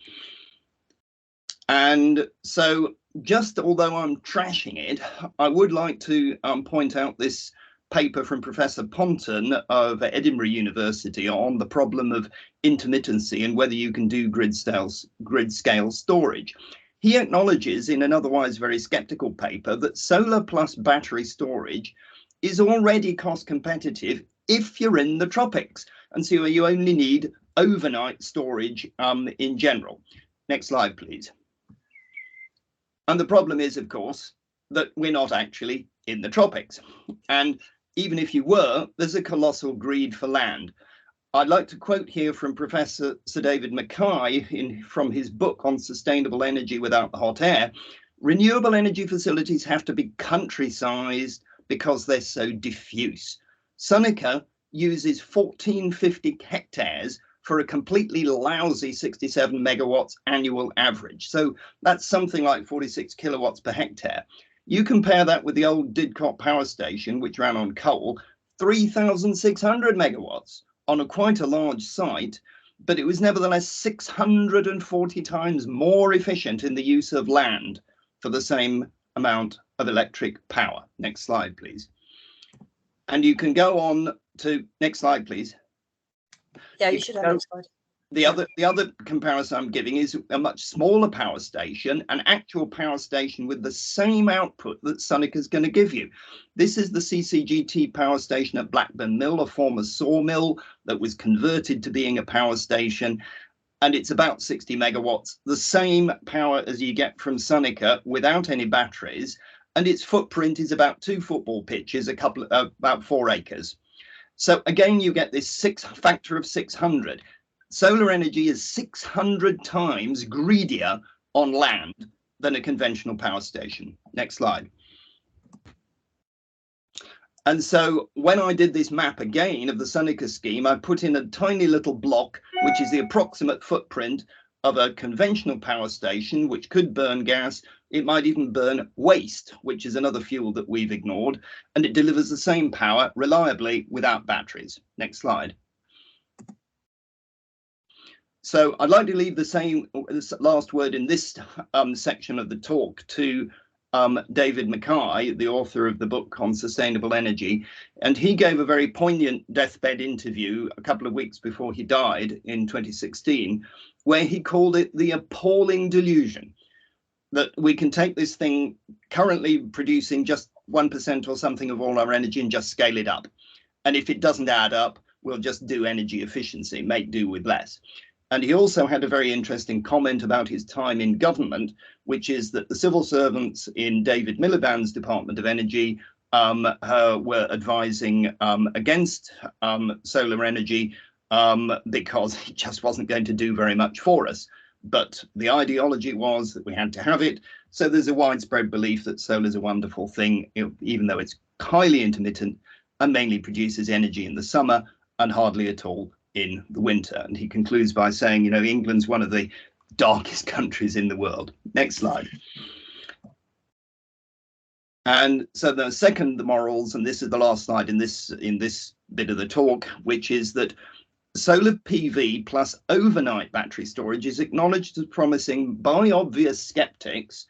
And so, just although I'm trashing it, I would like to point out this paper from Professor Ponton of Edinburgh University on the problem of intermittency and whether you can do grid scale storage. He acknowledges in an otherwise very skeptical paper that solar plus battery storage is already cost competitive if you're in the tropics, and so you only need overnight storage in general. Next slide, please. And the problem is, of course, that we're not actually in the tropics. And even if you were, there's a colossal greed for land. I'd like to quote here from Professor Sir David Mackay from his book on sustainable energy without the hot air. Renewable energy facilities have to be country-sized because they're so diffuse. Soneca uses 1450 hectares for a completely lousy 67 megawatts annual average. So that's something like 46 kilowatts per hectare. You compare that with the old Didcot power station, which ran on coal, 3,600 megawatts on quite a large site, but it was nevertheless 640 times more efficient in the use of land for the same amount of electric power. Next slide, please. And you can go on to, next slide, please. Yeah, you should have next slide. The other comparison I'm giving is a much smaller power station, an actual power station with the same output that Sonica is going to give you. This is the CCGT power station at Blackburn Mill, a former sawmill that was converted to being a power station, and it's about 60 megawatts, the same power as you get from Sonica without any batteries, and its footprint is about 2 football pitches, about 4 acres. So again, you get this factor of 600. Solar energy is 600 times greedier on land than a conventional power station. Next slide. And so when I did this map again of the Sonica scheme, I put in a tiny little block, which is the approximate footprint of a conventional power station, which could burn gas. It might even burn waste, which is another fuel that we've ignored, and it delivers the same power reliably without batteries. Next slide. So I'd like to leave this last word in this section of the talk to David Mackay, the author of the book on sustainable energy, and he gave a very poignant deathbed interview a couple of weeks before he died in 2016, where he called it the appalling delusion that we can take this thing currently producing just 1% or something of all our energy and just scale it up. And if it doesn't add up, we'll just do energy efficiency, make do with less. And he also had a very interesting comment about his time in government, which is that the civil servants in David Miliband's Department of Energy were advising against solar energy because it just wasn't going to do very much for us. But the ideology was that we had to have it. So there's a widespread belief that solar is a wonderful thing, even though it's highly intermittent and mainly produces energy in the summer and hardly at all in the winter. And he concludes by saying, England's one of the darkest countries in the world. Next slide. And so the morals, and this is the last slide in this bit of the talk, which is that solar PV plus overnight battery storage is acknowledged as promising by obvious skeptics,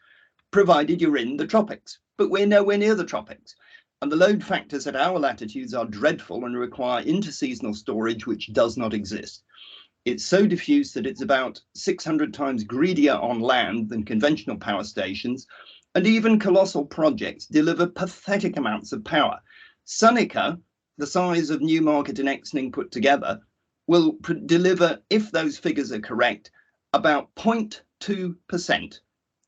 provided you're in the tropics. But we're nowhere near the tropics. And the load factors at our latitudes are dreadful and require interseasonal storage, which does not exist. It's so diffuse that it's about 600 times greedier on land than conventional power stations, and even colossal projects deliver pathetic amounts of power. Sonica, the size of Newmarket and Exning put together, will deliver, if those figures are correct, about 0.2%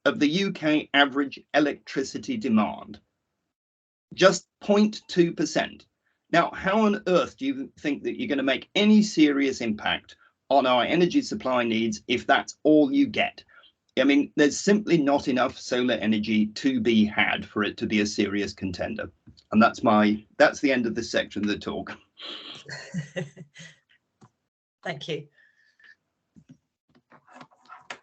of the UK average electricity demand. Just 0.2%. Now, how on earth do you think that you're going to make any serious impact on our energy supply needs if that's all you get? I mean, there's simply not enough solar energy to be had for it to be a serious contender. And that's the end of this section of the talk. Thank you.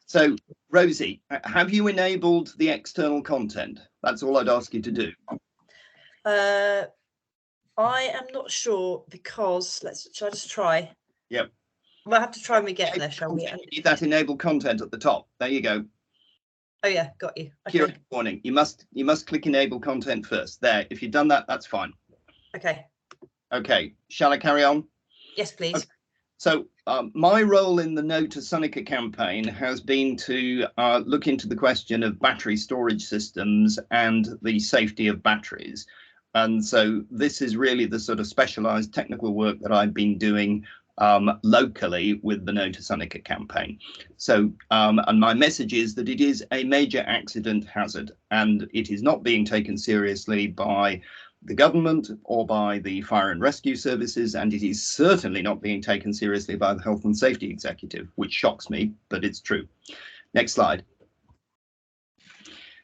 So, Rosie, have you enabled the external content? That's all I'd ask you to do. I am not sure because shall I just try? Yep. We'll have to try when we get there, shall we? You need that enable content at the top. There you go. Oh yeah, got you. Okay. Kira, warning. You must click enable content first. There. If you've done that, that's fine. Okay. Okay. Shall I carry on? Yes, please. Okay. So my role in the No to Sonica campaign has been to look into the question of battery storage systems and the safety of batteries. And so this is really the sort of specialized technical work that I've been doing locally with the No to Sonica campaign. So and my message is that it is a major accident hazard and it is not being taken seriously by the government or by the fire and rescue services, and it is certainly not being taken seriously by the health and safety executive, which shocks me, but it's true. Next slide.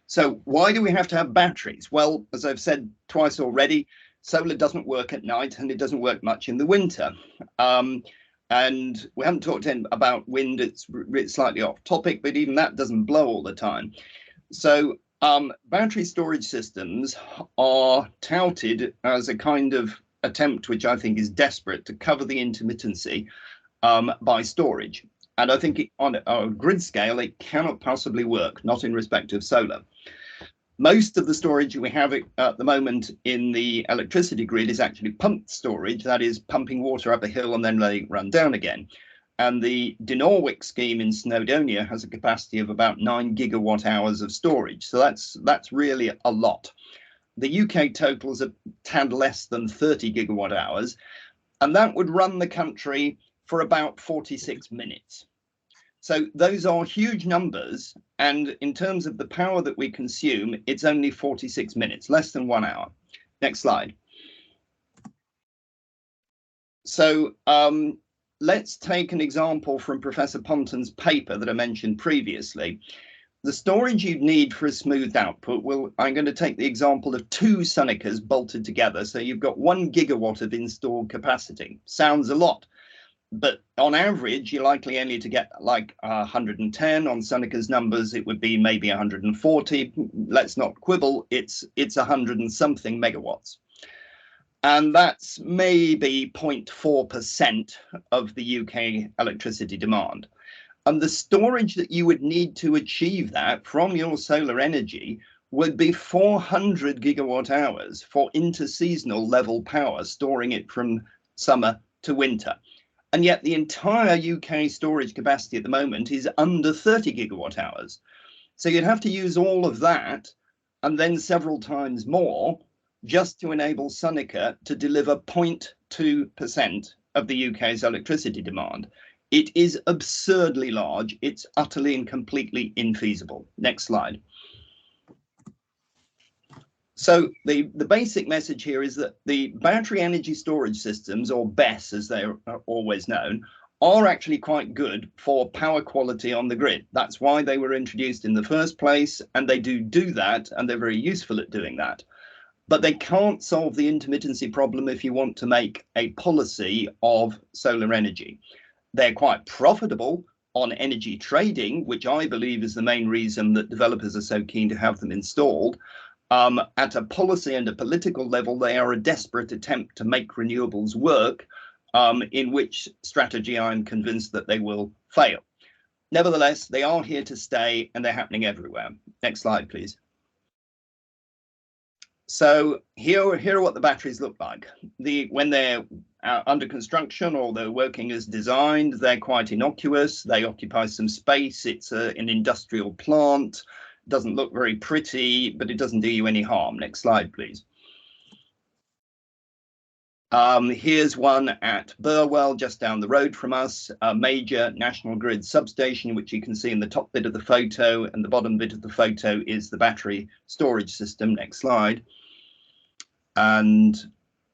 So why do we have to have batteries? Well, as I've said twice already, solar doesn't work at night and it doesn't work much in the winter. And we haven't talked about wind, it's slightly off topic, but even that doesn't blow all the time. So battery storage systems are touted as a kind of attempt, which I think is desperate, to cover the intermittency by storage. And I think on a grid scale, it cannot possibly work, not in respect of solar. Most of the storage we have at the moment in the electricity grid is actually pumped storage, that is pumping water up a hill and then letting it run down again. and the Dinorwic scheme in Snowdonia has a capacity of about 9 gigawatt hours of storage. So that's really a lot. The UK total is a tad less than 30 gigawatt hours, and that would run the country for about 46 minutes. So those are huge numbers, and in terms of the power that we consume, it's only 46 minutes, less than 1 hour. Next slide. So let's take an example from Professor Ponton's paper that I mentioned previously. The storage you'd need for a smoothed output, I'm going to take the example of 2 Sonicas bolted together. So you've got 1 gigawatt of installed capacity. Sounds a lot, but on average, you're likely only to get like 110. On Sonicas numbers, it would be maybe 140. Let's not quibble. It's 100 and something megawatts. And that's maybe 0.4% of the UK electricity demand. And the storage that you would need to achieve that from your solar energy would be 400 gigawatt hours for interseasonal level power, storing it from summer to winter. And yet the entire UK storage capacity at the moment is under 30 gigawatt hours. So you'd have to use all of that and then several times more just to enable Sonica to deliver 0.2% of the UK's electricity demand. It is absurdly large. It's utterly and completely infeasible. Next slide. So the basic message here is that the battery energy storage systems, or BESS as they're always known, are actually quite good for power quality on the grid. That's why they were introduced in the first place, and they do that, and they're very useful at doing that. But they can't solve the intermittency problem if you want to make a policy of solar energy. They're quite profitable on energy trading, which I believe is the main reason that developers are so keen to have them installed. At a policy and a political level, they are a desperate attempt to make renewables work, in which strategy I'm convinced that they will fail. Nevertheless, they are here to stay and they're happening everywhere. Next slide, please. So here are what the batteries look like. When they're under construction or they're working as designed, they're quite innocuous. They occupy some space. It's an industrial plant. Doesn't look very pretty, but it doesn't do you any harm. Next slide, please. Here's one at Burwell, just down the road from us, a major national grid substation, which you can see in the top bit of the photo, and the bottom bit of the photo is the battery storage system. Next slide. And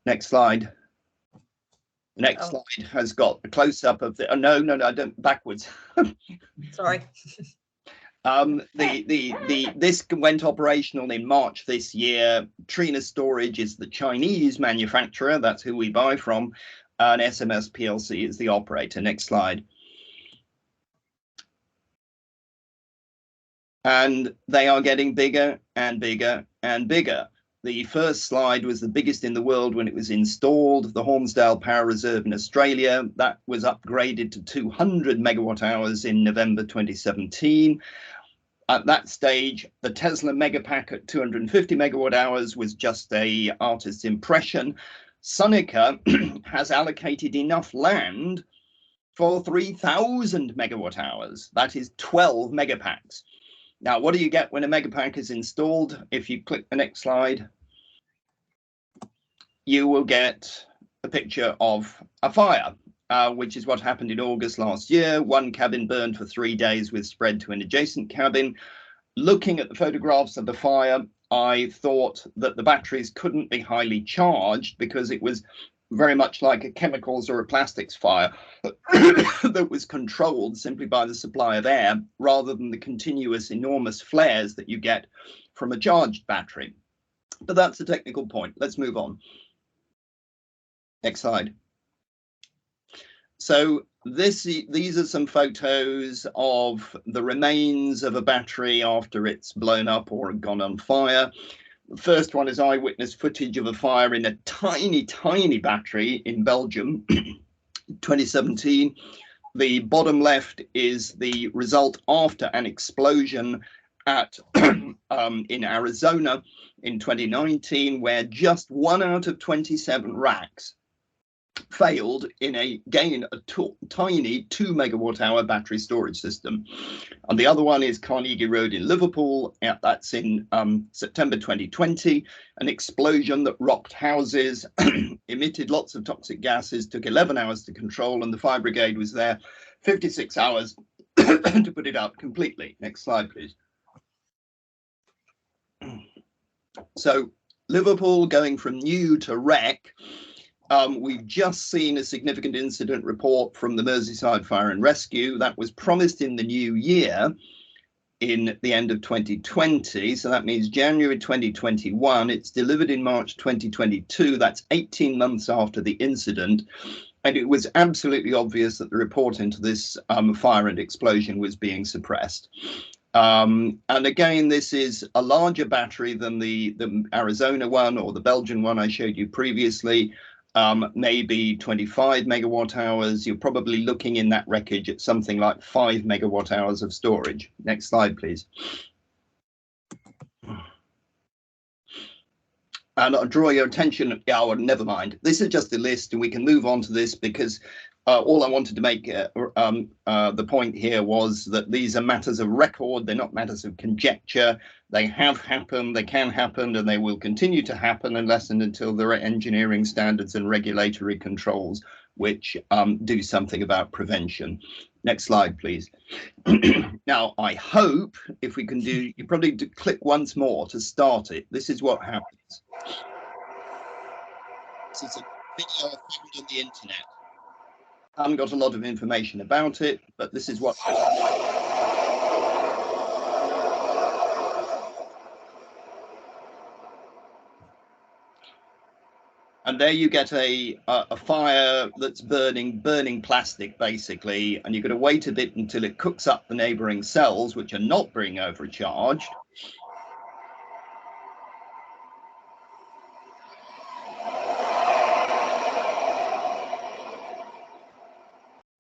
next slide. The next slide has got a close-up of the, no, I don't, backwards. Sorry. This went operational in March this year. Trina Storage is the Chinese manufacturer. That's who we buy from. And SMS PLC is the operator. Next slide. And they are getting bigger and bigger and bigger. The first slide was the biggest in the world when it was installed, the Hornsdale Power Reserve in Australia. That was upgraded to 200 megawatt hours in November 2017. At that stage, the Tesla Megapack at 250 megawatt hours was just an artist's impression. Sonica has allocated enough land for 3,000 megawatt hours. That is 12 megapacks. Now, what do you get when a megapack is installed? If you click the next slide, you will get a picture of a fire, which is what happened in August last year. One cabin burned for 3 days with spread to an adjacent cabin. Looking at the photographs of the fire, I thought that the batteries couldn't be highly charged because it was very much like a chemicals or a plastics fire that was controlled simply by the supply of air rather than the continuous enormous flares that you get from a charged battery. But that's a technical point. Let's move on. Next slide. So these are some photos of the remains of a battery after it's blown up or gone on fire. The first one is eyewitness footage of a fire in a tiny, tiny battery in Belgium, 2017. The bottom left is the result after an explosion at in Arizona in 2019, where just 1 out of 27 racks failed in a tiny 2 megawatt hour battery storage system. And the other one is Carnegie Road in Liverpool. That's in September 2020, an explosion that rocked houses, emitted lots of toxic gases, took 11 hours to control, and the fire brigade was there 56 hours to put it out completely. Next slide, please. So Liverpool going from new to wreck. We've just seen a significant incident report from the Merseyside Fire and Rescue that was promised in the new year in the end of 2020. So that means January 2021. It's delivered in March 2022. That's 18 months after the incident. And it was absolutely obvious that the report into this fire and explosion was being suppressed. And again, this is a larger battery than the Arizona one or the Belgian one I showed you previously. Maybe 25 megawatt hours. You're probably looking in that wreckage at something like 5 megawatt hours of storage. Next slide, please. And I'll draw your attention. Yeah, well, never mind. This is just a list, and we can move on to this because all I wanted to make the point here was that these are matters of record. They're not matters of conjecture. They have happened, they can happen, and they will continue to happen unless and until there are engineering standards and regulatory controls which do something about prevention. Next slide, please. Now, I hope if we can do, you probably do click once more to start it. This is what happens. This is a video found on the internet. I haven't got a lot of information about it, but this is what happens. And there you get a fire that's burning plastic, basically, and you've got to wait a bit until it cooks up the neighbouring cells, which are not being overcharged.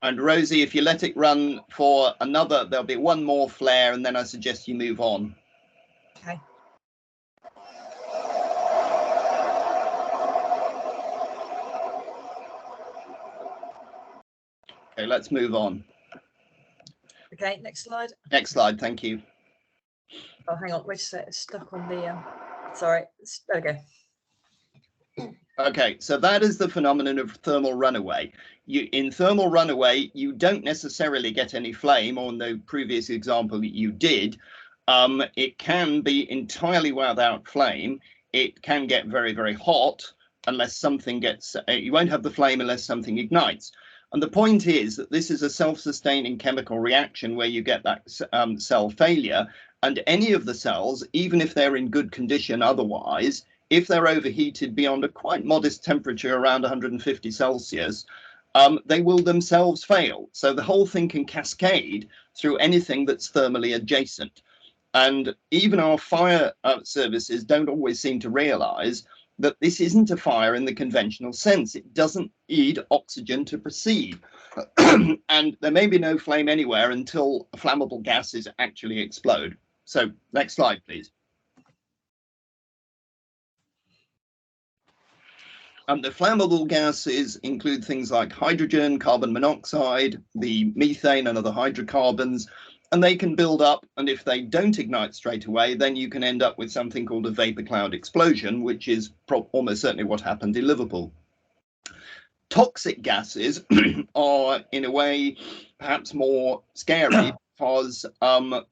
And Rosie, if you let it run for another, there'll be one more flare, and then I suggest you move on. Okay. Okay, let's move on. Okay, next slide. Next slide, thank you. Oh, hang on, wait a sec, it's stuck on the, sorry, there we go. Okay, so that is the phenomenon of thermal runaway. In thermal runaway, you don't necessarily get any flame, or in the previous example that you did. It can be entirely without flame. It can get very, very hot unless something gets, you won't have the flame unless something ignites. And the point is that this is a self-sustaining chemical reaction where you get that cell failure, and any of the cells, even if they're in good condition otherwise, if they're overheated beyond a quite modest temperature around 150 Celsius, they will themselves fail. So the whole thing can cascade through anything that's thermally adjacent. And even our fire services don't always seem to realize that this isn't a fire in the conventional sense. It doesn't need oxygen to proceed. And there may be no flame anywhere until flammable gases actually explode. So next slide, please. The flammable gases include things like hydrogen, carbon monoxide, the methane and other hydrocarbons, and they can build up. And if they don't ignite straight away, then you can end up with something called a vapor cloud explosion, which is almost certainly what happened in Liverpool. Toxic gases are, in a way, perhaps more scary because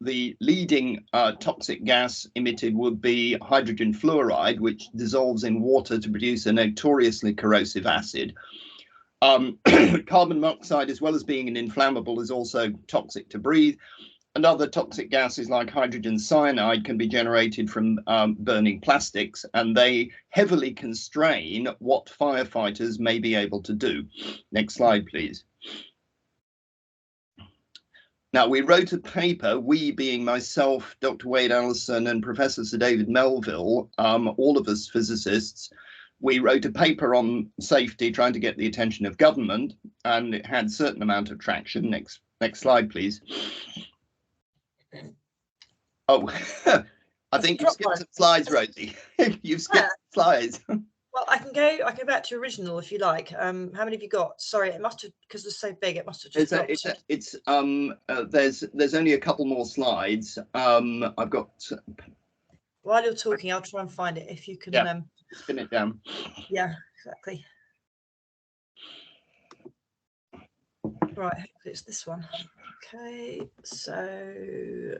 the leading toxic gas emitted would be hydrogen fluoride, which dissolves in water to produce a notoriously corrosive acid. Carbon monoxide, as well as being an inflammable, is also toxic to breathe. And other toxic gases like hydrogen cyanide can be generated from burning plastics, and they heavily constrain what firefighters may be able to do. Next slide, please. Now, we wrote a paper, we being myself, Dr. Wade Allison, and Professor Sir David Melville, all of us physicists. We wrote a paper on safety, trying to get the attention of government, and it had a certain amount of traction. Next slide, please. Oh, I think you've skipped some slides, Rosie. You've skipped slides. Well, I can go back to original if you like. How many have you got? Sorry, it must have, because it's so big, it must have just there's only a couple more slides. I've got. While you're talking, I'll try and find it if you can. Yeah, spin it down. Yeah, exactly. Right, hopefully it's this one. Okay, so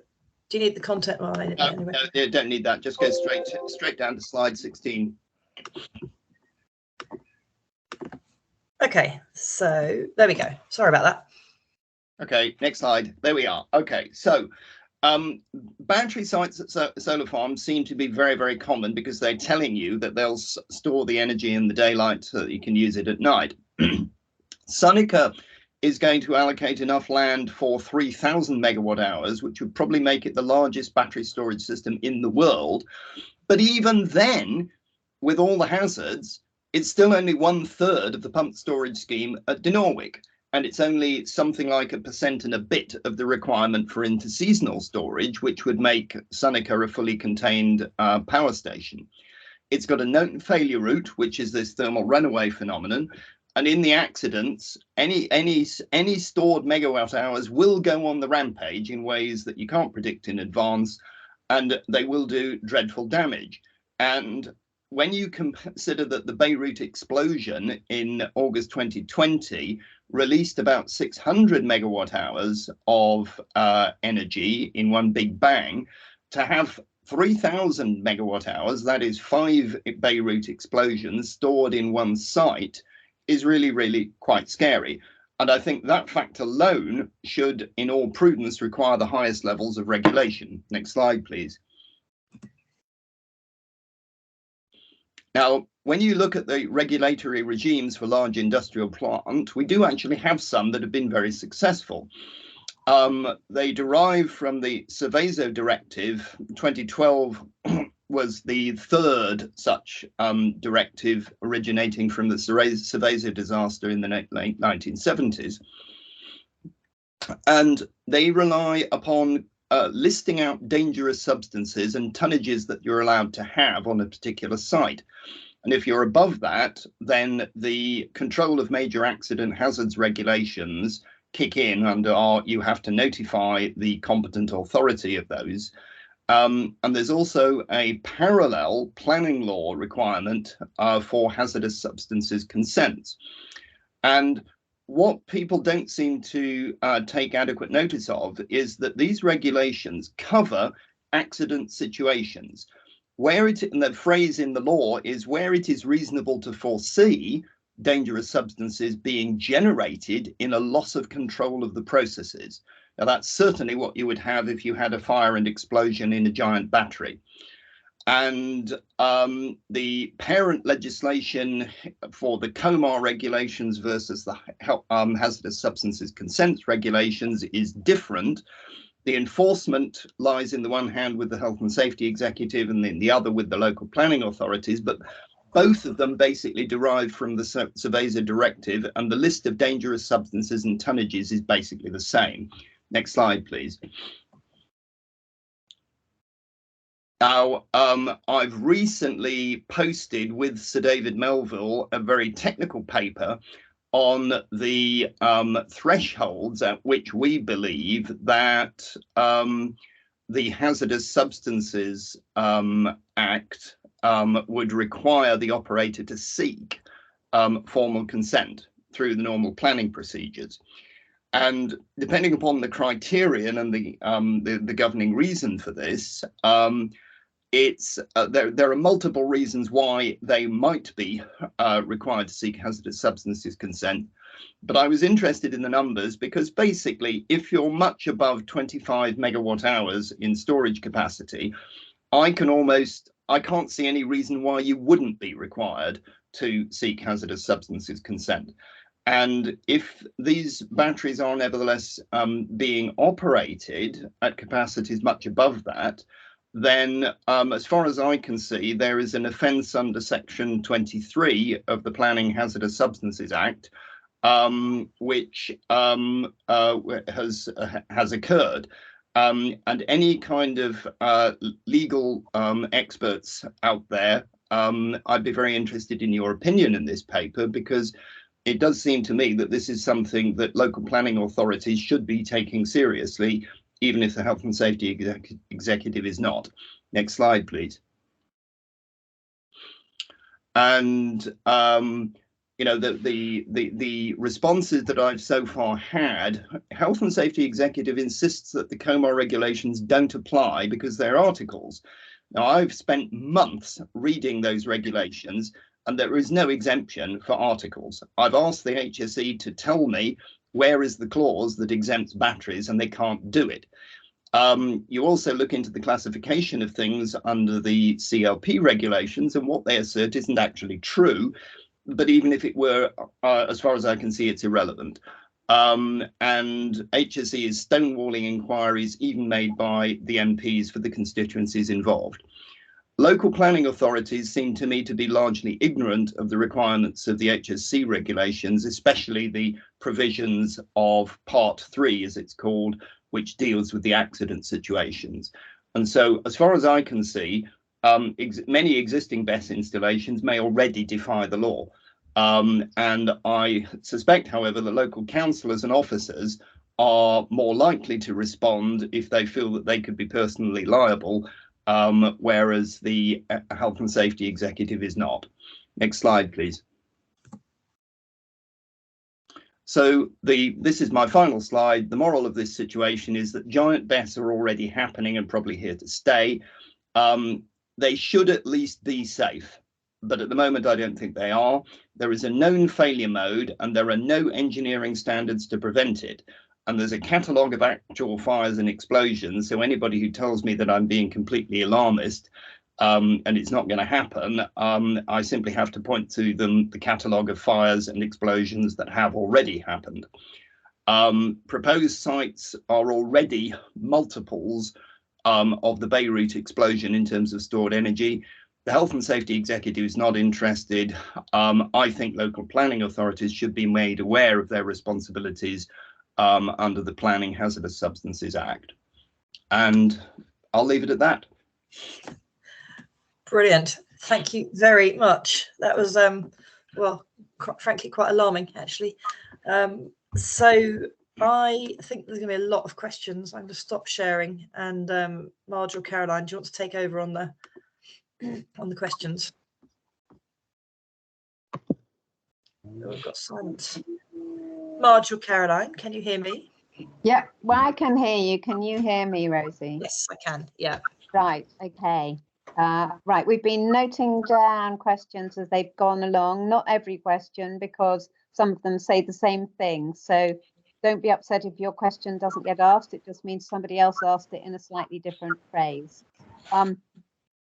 do you need the content? Well, anyway. No, you don't need that. Just go straight down to slide 16. Okay, so there we go. Sorry about that. Okay, next slide. There we are. Okay, so battery sites at solar farms seem to be very, very common because they're telling you that they'll store the energy in the daylight so that you can use it at night. Seneca is going to allocate enough land for 3,000 megawatt hours, which would probably make it the largest battery storage system in the world. But even then, with all the hazards, it's still only 1/3 of the pumped storage scheme at Dinorwic, and it's only something like 1% and a bit of the requirement for interseasonal storage, which would make Seneca a fully contained power station. It's got a known failure route, which is this thermal runaway phenomenon. And in the accidents, any stored megawatt hours will go on the rampage in ways that you can't predict in advance, and they will do dreadful damage. And when you consider that the Beirut explosion in August 2020 released about 600 megawatt hours of energy in one big bang, to have 3,000 megawatt hours, that is 5 Beirut explosions stored in one site, is really, really quite scary. And I think that fact alone should, in all prudence, require the highest levels of regulation. Next slide, please. Now, when you look at the regulatory regimes for large industrial plant, we do actually have some that have been very successful. They derive from the Seveso Directive. 2012 was the third such directive originating from the Seveso disaster in the late 1970s. And they rely upon listing out dangerous substances and tonnages that you're allowed to have on a particular site. And if you're above that, then the control of major accident hazards regulations kick in under you have to notify the competent authority of those. And there's also a parallel planning law requirement for hazardous substances consents. And what people don't seem to take adequate notice of is that these regulations cover accident situations where and the phrase in the law is where it is reasonable to foresee dangerous substances being generated in a loss of control of the processes. Now, that's certainly what you would have if you had a fire and explosion in a giant battery. And the parent legislation for the COMAR regulations versus the hazardous substances consent regulations is different. The enforcement lies in the one hand with the health and safety executive and in the other with the local planning authorities, but both of them basically derive from the Seveso Directive, and the list of dangerous substances and tonnages is basically the same. Next slide, please. Now, I've recently posted with Sir David Melville a very technical paper on the thresholds at which we believe that the Hazardous Substances Act would require the operator to seek formal consent through the normal planning procedures. And depending upon the criterion and the governing reason for this, there are multiple reasons why they might be required to seek hazardous substances consent. But I was interested in the numbers because basically, if you're much above 25 megawatt hours in storage capacity, I can't see any reason why you wouldn't be required to seek hazardous substances consent. And if these batteries are nevertheless being operated at capacities much above that, then as far as I can see, there is an offence under Section 23 of the Planning Hazardous Substances Act, which has occurred. And any kind of legal experts out there I'd be very interested in your opinion in this paper, because it does seem to me that this is something that local planning authorities should be taking seriously, even if the health and safety executive is not. Next slide, please. And you know, the responses that I've so far had, health and safety executive insists that the COMAR regulations don't apply because they're articles. Now, I've spent months reading those regulations, and there is no exemption for articles. I've asked the HSE to tell me where is the clause that exempts batteries, and they can't do it. You also look into the classification of things under the CLP regulations, and what they assert isn't actually true. But even if it were, as far as I can see, it's irrelevant. And HSE is stonewalling inquiries even made by the MPs for the constituencies involved. Local planning authorities seem to me to be largely ignorant of the requirements of the HSC regulations, especially the provisions of Part 3, as it's called, which deals with the accident situations. And so, as far as I can see, many existing BESS installations may already defy the law. And I suspect, however, that local councillors and officers are more likely to respond if they feel that they could be personally liable, whereas the health and safety executive is not. Next slide, please. So this is my final slide. The moral of this situation is that giant BESS are already happening and probably here to stay. They should at least be safe, but at the moment I don't think they are. There is a known failure mode and there are no engineering standards to prevent it. And there's a catalogue of actual fires and explosions. So anybody who tells me that I'm being completely alarmist and it's not going to happen, I simply have to point to them the catalogue of fires and explosions that have already happened. Proposed sites are already multiples of the Beirut explosion in terms of stored energy. The health and safety executive is not interested. I think local planning authorities should be made aware of their responsibilities under the Planning Hazardous Substances Act. And I'll leave it at that. Brilliant. Thank you very much. That was, well, frankly, quite alarming, actually. So I think there's going to be a lot of questions. I'm going to stop sharing. And Marge or Caroline, do you want to take over on the questions? Oh, we've got silence. Marge or Caroline, can you hear me? Yeah, well, I can hear you. Can you hear me, Rosie? Yes, I can. Yeah. Right. Okay. Right. We've been noting down questions as they've gone along. Not every question, because some of them say the same thing. So don't be upset if your question doesn't get asked. It just means somebody else asked it in a slightly different phrase.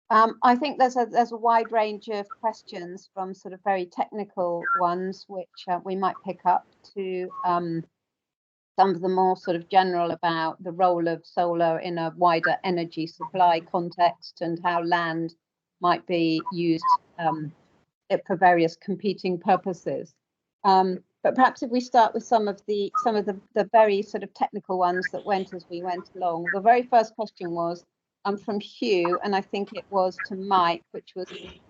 I think there's a wide range of questions, from sort of very technical ones, which we might pick up, to some of the more sort of general about the role of solar in a wider energy supply context and how land might be used for various competing purposes. But perhaps if we start with some of the very sort of technical ones that went as we went along. The very first question was from Hugh, and I think it was to Mike, which was,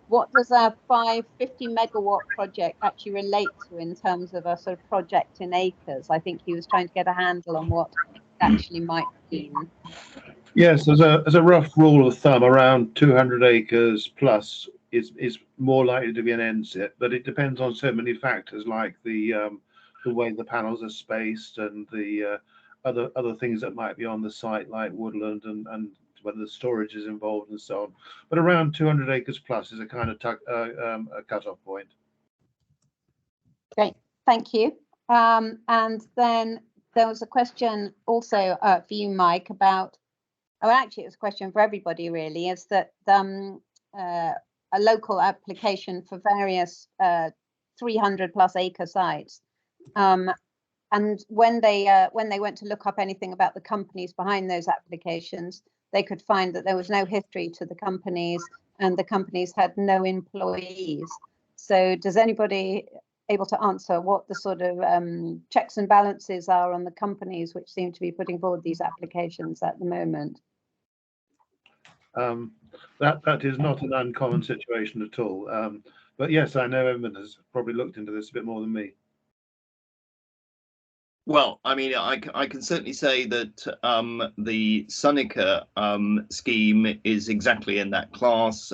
what does our 550 megawatt project actually relate to in terms of a sort of project in acres? I think he was trying to get a handle on what it actually might mean. Yes, as a rough rule of thumb, around 200 acres plus is more likely to be an NSIP, but it depends on so many factors, like the way the panels are spaced and the other things that might be on the site, like woodland and whether the storage is involved and so on. But around 200 acres plus is a kind of a cut-off point. Great, thank you. And then there was a question also for you, Mike, about, oh, actually it was a question for everybody really, is that a local application for various 300 plus acre sites. And when they went to look up anything about the companies behind those applications, they could find that there was no history to the companies, and the companies had no employees. So does anybody able to answer what the sort of checks and balances are on the companies which seem to be putting forward these applications at the moment? That is not an uncommon situation at all. But yes, I know Edmund has probably looked into this a bit more than me. Well, I mean, I can certainly say that the Sonica scheme is exactly in that class.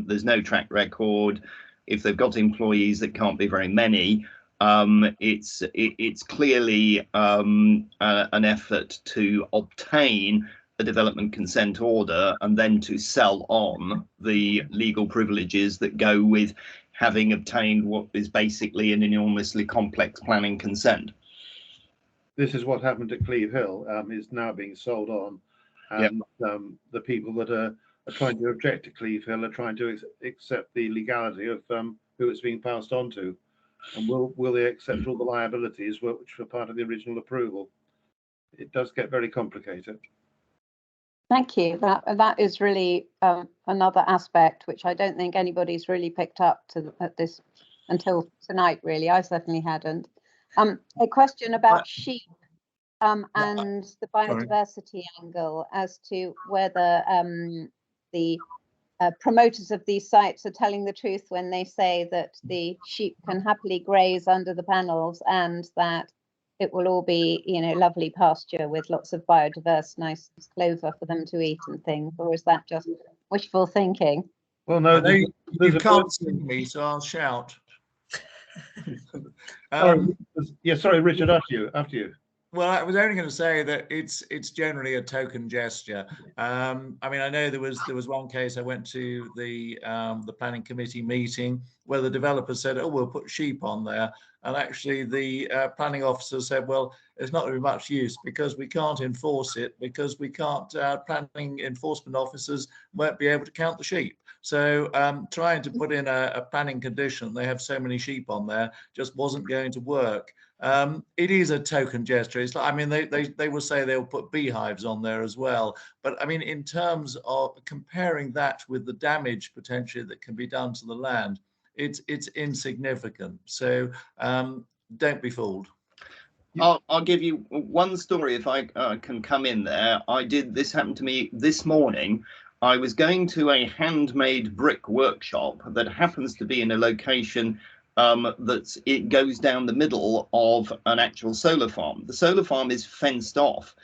There's no track record. If they've got employees, that can't be very many. It's clearly an effort to obtain a development consent order and then to sell on the legal privileges that go with having obtained what is basically an enormously complex planning consent. This is what happened at Cleve Hill, is now being sold on, and the people that are trying to object to Cleve Hill are trying to accept the legality of who it's being passed on to, and will they accept all the liabilities which were part of the original approval? It does get very complicated. Thank you. That is really another aspect which I don't think anybody's really picked up at this until tonight. Really, I certainly hadn't. A question about sheep and the biodiversity angle as to whether the promoters of these sites are telling the truth when they say that the sheep can happily graze under the panels and that it will all be, you know, lovely pasture with lots of biodiverse, nice clover for them to eat and things, or is that just wishful thinking? Well, no, you can't see me, so I'll shout. Sorry, Richard, after you. Well, I was only going to say that it's generally a token gesture. I mean, I know there was one case I went to the planning committee meeting where the developer said, "Oh, we'll put sheep on there," and actually the planning officer said, "Well, it's not going to be much use because we can't enforce it because we can't. Planning enforcement officers won't be able to count the sheep." So trying to put in a planning condition, they have so many sheep on there, just wasn't going to work. It is a token gesture. It's like, I mean, they will say they'll put beehives on there as well. But I mean, in terms of comparing that with the damage potentially that can be done to the land, it's insignificant. So don't be fooled. I'll give you one story if I can come in there. This happened to me this morning. I was going to a handmade brick workshop that happens to be in a location it goes down the middle of an actual solar farm. The solar farm is fenced off.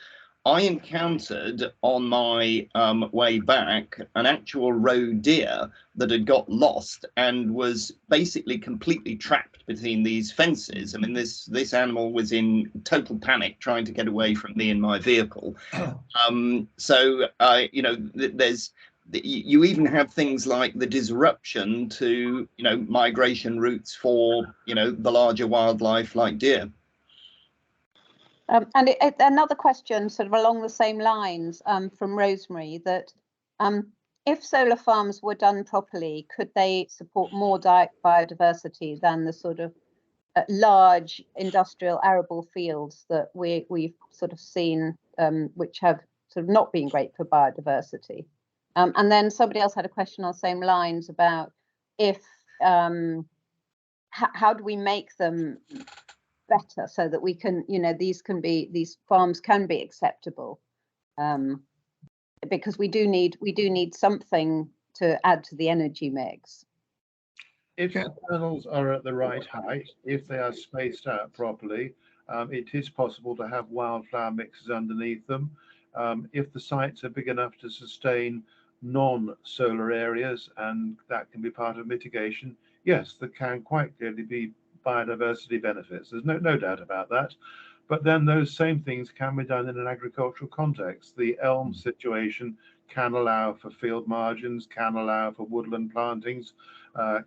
I encountered on my way back an actual roe deer that had got lost and was basically completely trapped between these fences. I mean, this animal was in total panic trying to get away from me and my vehicle. You know, you even have things like the disruption to, you know, migration routes for, you know, the larger wildlife like deer. And another question sort of along the same lines from Rosemary, that if solar farms were done properly, could they support more biodiversity than the sort of large industrial arable fields that we've sort of seen, which have sort of not been great for biodiversity? And then somebody else had a question on the same lines about if how do we make them better so that we can, you know, these farms can be acceptable, because we do need something to add to the energy mix. If the panels are at the right height, if they are spaced out properly, it is possible to have wildflower mixes underneath them. If the sites are big enough to sustain non-solar areas, and that can be part of mitigation, yes, there can quite clearly be biodiversity benefits. There's no doubt about that. But then those same things can be done in an agricultural context. The elm situation can allow for field margins, can allow for woodland plantings,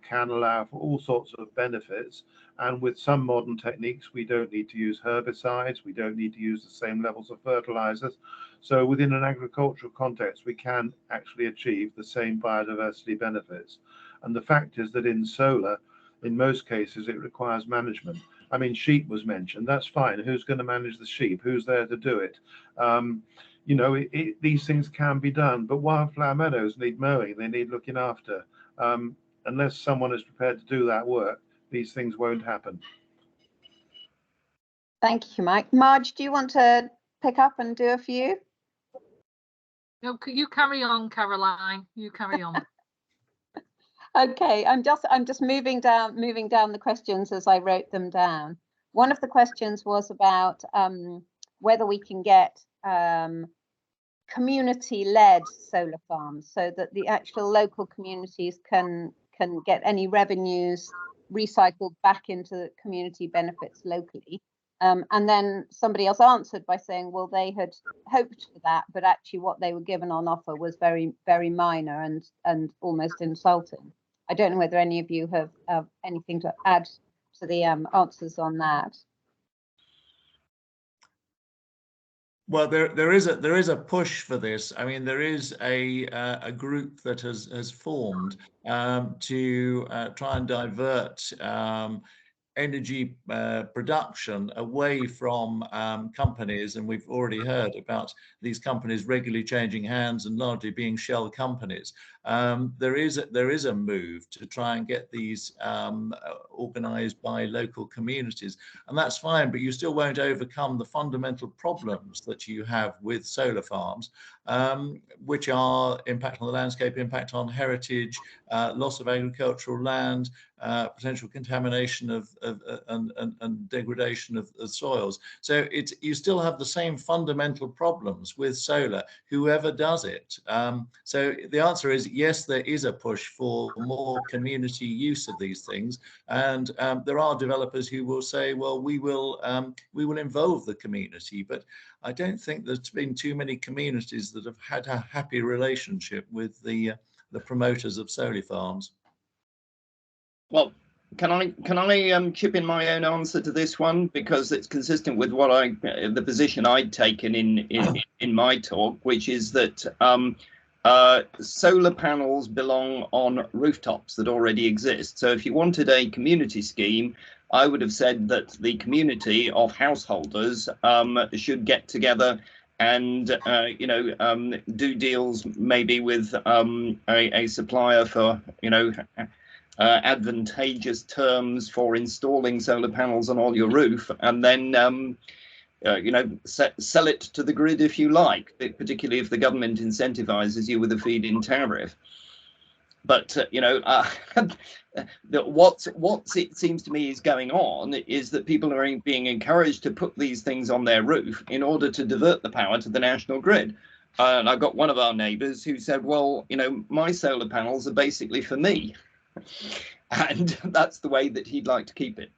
can allow for all sorts of benefits. And with some modern techniques, we don't need to use herbicides, we don't need to use the same levels of fertilizers. So within an agricultural context, we can actually achieve the same biodiversity benefits. And the fact is that in solar, in most cases, it requires management. I mean, sheep was mentioned. That's fine. Who's going to manage the sheep? Who's there to do it? You know, these things can be done, but wildflower meadows need mowing. They need looking after. Unless someone is prepared to do that work, these things won't happen. Thank you, Mike. Marge, do you want to pick up and do a few? You carry on, Caroline. You carry on. Okay, I'm just moving down the questions as I wrote them down. One of the questions was about whether we can get community-led solar farms, so that the actual local communities can get any revenues recycled back into community benefits locally. And then somebody else answered by saying, well, they had hoped for that, but actually what they were given on offer was very, very minor and almost insulting. I don't know whether any of you have anything to add to the answers on that. Well, there is a push for this. I mean, there is a group that has formed to try and divert energy production away from companies, and we've already heard about these companies regularly changing hands and largely being shell companies. There is a move to try and get these organized by local communities, and that's fine, but you still won't overcome the fundamental problems that you have with solar farms, which are impact on the landscape, impact on heritage, loss of agricultural land, potential contamination of and degradation of soils. So you still have the same fundamental problems with solar, whoever does it. So the answer is yes, there is a push for more community use of these things, and there are developers who will say, well, we will involve the community, but I don't think there's been too many communities that have had a happy relationship with the promoters of solar farms. Well, can I chip in my own answer to this one, because it's consistent with what the position I'd taken in my talk, which is that solar panels belong on rooftops that already exist. So if you wanted a community scheme, I would have said that the community of householders should get together and do deals maybe with a supplier for advantageous terms for installing solar panels on all your roof, and then sell it to the grid if you like, particularly if the government incentivizes you with a feed-in tariff. But what it seems to me is going on is that people are being encouraged to put these things on their roof in order to divert the power to the national grid. And I've got one of our neighbours who said, well, my solar panels are basically for me. And that's the way that he'd like to keep it.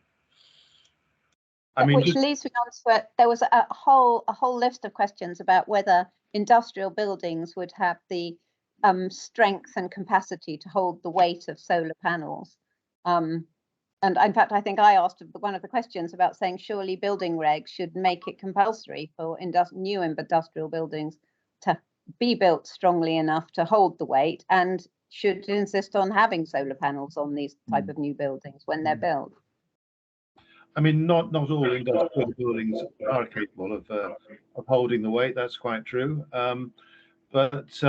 I mean, which leads me on to it. There was a whole list of questions about whether industrial buildings would have the strength and capacity to hold the weight of solar panels. And in fact, I think I asked one of the questions about saying surely building regs should make it compulsory for new industrial buildings to be built strongly enough to hold the weight, and should insist on having solar panels on these type of new buildings when they're built. I mean, not all industrial buildings are capable of holding the weight. That's quite true. But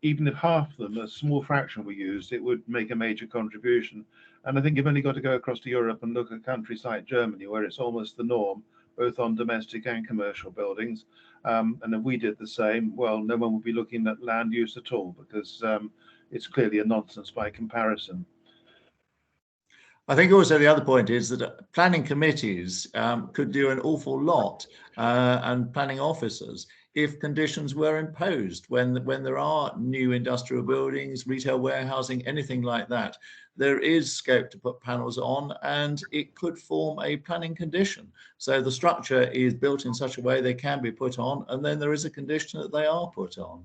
even if half of them, a small fraction were used, it would make a major contribution. And I think you've only got to go across to Europe and look at countries like Germany, where it's almost the norm, both on domestic and commercial buildings. And if we did the same, well, no one would be looking at land use at all, because it's clearly a nonsense by comparison. I think also the other point is that planning committees could do an awful lot, and planning officers, if conditions were imposed when there are new industrial buildings, retail warehousing, anything like that. There is scope to put panels on, and it could form a planning condition. So the structure is built in such a way they can be put on, and then there is a condition that they are put on.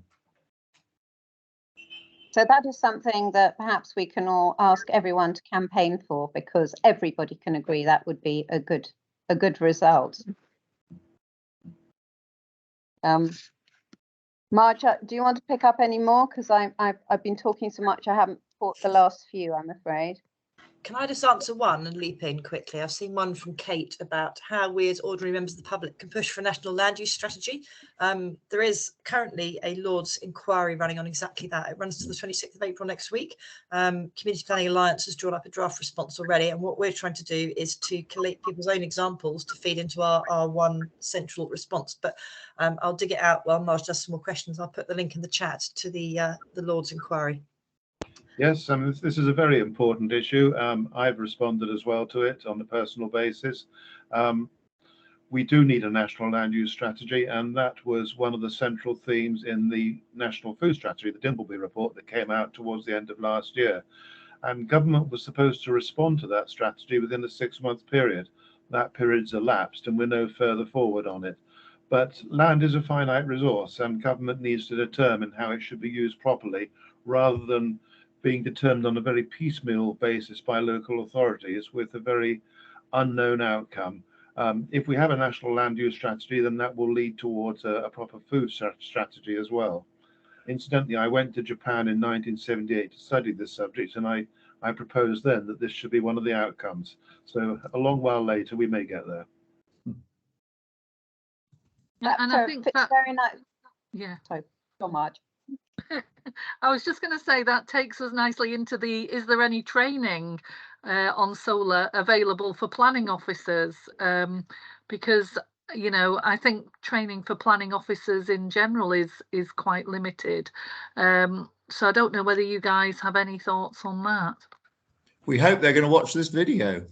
So that is something that perhaps we can all ask everyone to campaign for, because everybody can agree that would be a good result. Marge, do you want to pick up any more? Because I've been talking so much, I haven't caught the last few, I'm afraid. Can I just answer one and leap in quickly? I've seen one from Kate about how we as ordinary members of the public can push for a national land use strategy. There is currently a Lord's inquiry running on exactly that. It runs to the 26th of April next week. Community Planning Alliance has drawn up a draft response already, and what we're trying to do is to collate people's own examples to feed into our one central response. But I'll dig it out while Marge does some more questions. I'll put the link in the chat to the Lord's inquiry. Yes, this is a very important issue. I've responded as well to it on a personal basis. We do need a national land use strategy, and that was one of the central themes in the National Food Strategy, the Dimbleby report that came out towards the end of last year. And government was supposed to respond to that strategy within a 6-month period. That period's elapsed and we're no further forward on it. But land is a finite resource, and government needs to determine how it should be used properly, rather than being determined on a very piecemeal basis by local authorities with a very unknown outcome. If we have a national land use strategy, then that will lead towards a proper food strategy as well. Incidentally, I went to Japan in 1978 to study this subject, and I proposed then that this should be one of the outcomes. So a long while later, we may get there. And I think that's very nice. Yeah. Sorry, so much. I was just going to say that takes us nicely into is there any training on solar available for planning officers? Because, you know, I think training for planning officers in general is quite limited. So I don't know whether you guys have any thoughts on that. We hope they're going to watch this video.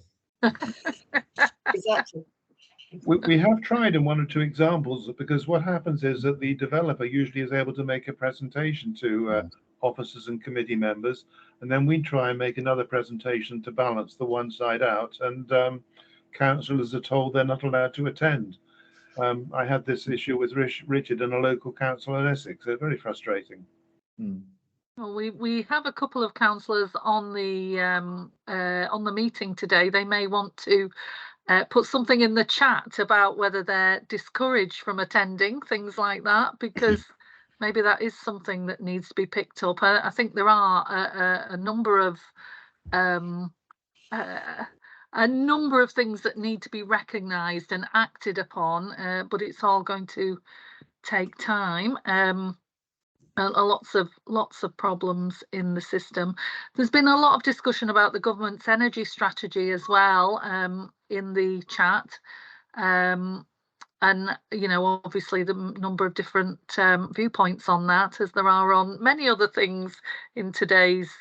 Exactly. We have tried in 1 or 2 examples, because what happens is that the developer usually is able to make a presentation to officers and committee members, and then we try and make another presentation to balance the one side out, and councillors are told they're not allowed to attend. I had this issue with Richard and a local council in Essex. They're very frustrating. Well, we have a couple of councillors on the meeting today. They may want to put something in the chat about whether they're discouraged from attending, things like that, because maybe that is something that needs to be picked up. I think there are a number of things that need to be recognised and acted upon, but it's all going to take time. Lots of problems in the system. There's been a lot of discussion about the government's energy strategy as well in the chat, and you know, obviously the number of different viewpoints on that, as there are on many other things in today's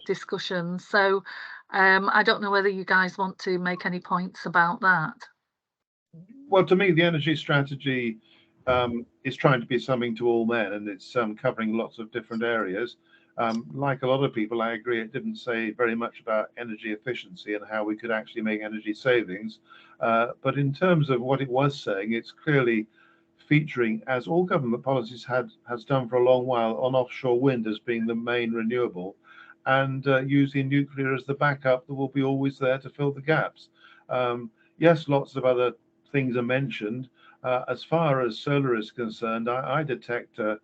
discussion. So I don't know whether you guys want to make any points about that. Well, to me, the energy strategy is trying to be something to all men, and it's covering lots of different areas. Like a lot of people, I agree it didn't say very much about energy efficiency and how we could actually make energy savings. But in terms of what it was saying, it's clearly featuring, as all government policies has done for a long while, on offshore wind as being the main renewable, and using nuclear as the backup that will be always there to fill the gaps. Yes, lots of other things are mentioned. As far as solar is concerned, I detect a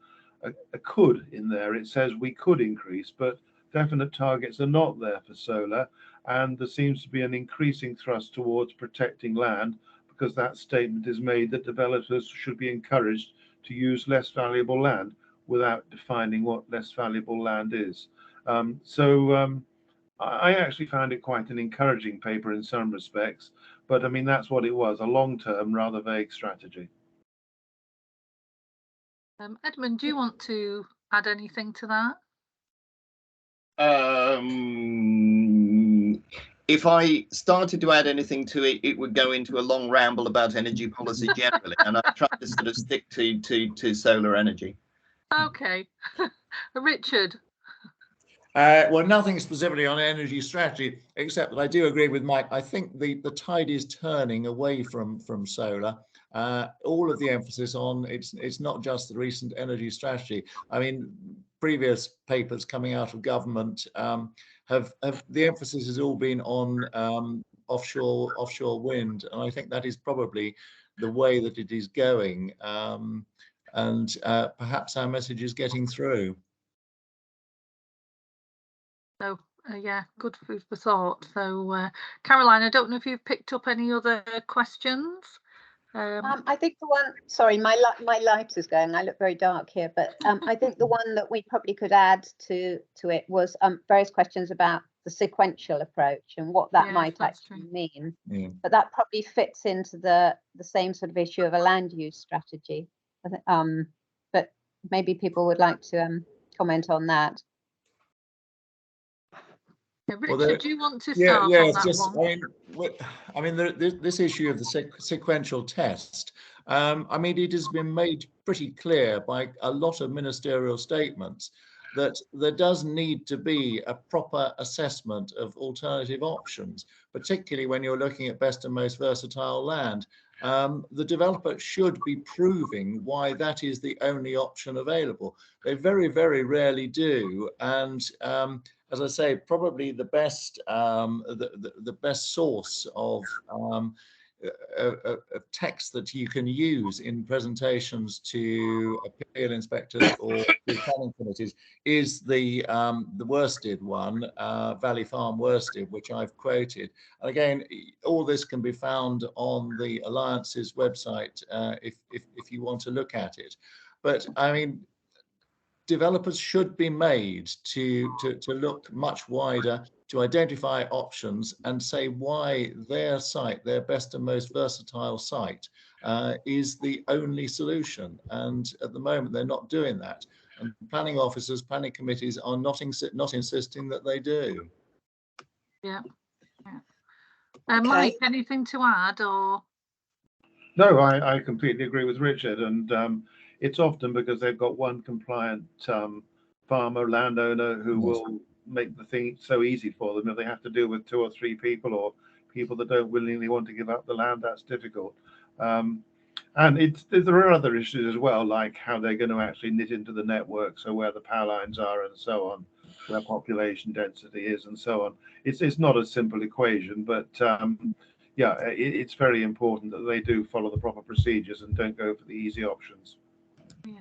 could in there. It says we could increase, but definite targets are not there for solar, and there seems to be an increasing thrust towards protecting land, because that statement is made that developers should be encouraged to use less valuable land without defining what less valuable land is. I actually found it quite an encouraging paper in some respects, but I mean, that's what it was, a long-term, rather vague strategy. Edmund, do you want to add anything to that? If I started to add anything to it, it would go into a long ramble about energy policy generally, and I try to sort of stick to solar energy. Okay. Richard. Well, nothing specifically on energy strategy, except that I do agree with Mike. I think the tide is turning away from solar. All of the emphasis on it's not just the recent energy strategy. I mean, previous papers coming out of government have the emphasis has all been on offshore wind, and I think that is probably the way that it is going, and perhaps our message is getting through. So yeah, good food for thought. So, Caroline, I don't know if you've picked up any other questions. I think the one, sorry, my light is going, I look very dark here, but I think the one that we probably could add to it was various questions about the sequential approach and what that might actually mean. Yeah. But that probably fits into the same sort of issue of a land use strategy. But maybe people would like to comment on that. Yeah, Richard, do you want to start on that one? I mean, this issue of the sequential test, I mean, it has been made pretty clear by a lot of ministerial statements that there does need to be a proper assessment of alternative options, particularly when you're looking at best and most versatile land. The developer should be proving why that is the only option available. They very, very rarely do. And as I say, probably the best the best source of text that you can use in presentations to appeal inspectors or to planning committees is the worsted one, Valley Farm worsted, which I've quoted. And again, all this can be found on the Alliance's website if you want to look at it. But I mean, developers should be made to look much wider, to identify options and say why their site, their best and most versatile site, is the only solution. And at the moment, they're not doing that. And planning officers, planning committees are not insisting that they do. Yeah. Mike, anything to add or? No, I completely agree with Richard, and it's often because they've got one compliant farmer, landowner who will make the thing so easy for them. If they have to deal with 2 or 3 people or people that don't willingly want to give up the land, that's difficult. And there are other issues as well, like how they're going to actually knit into the network, so where the power lines are and so on, where population density is and so on. It's not a simple equation, but yeah, it's very important that they do follow the proper procedures and don't go for the easy options. Yeah.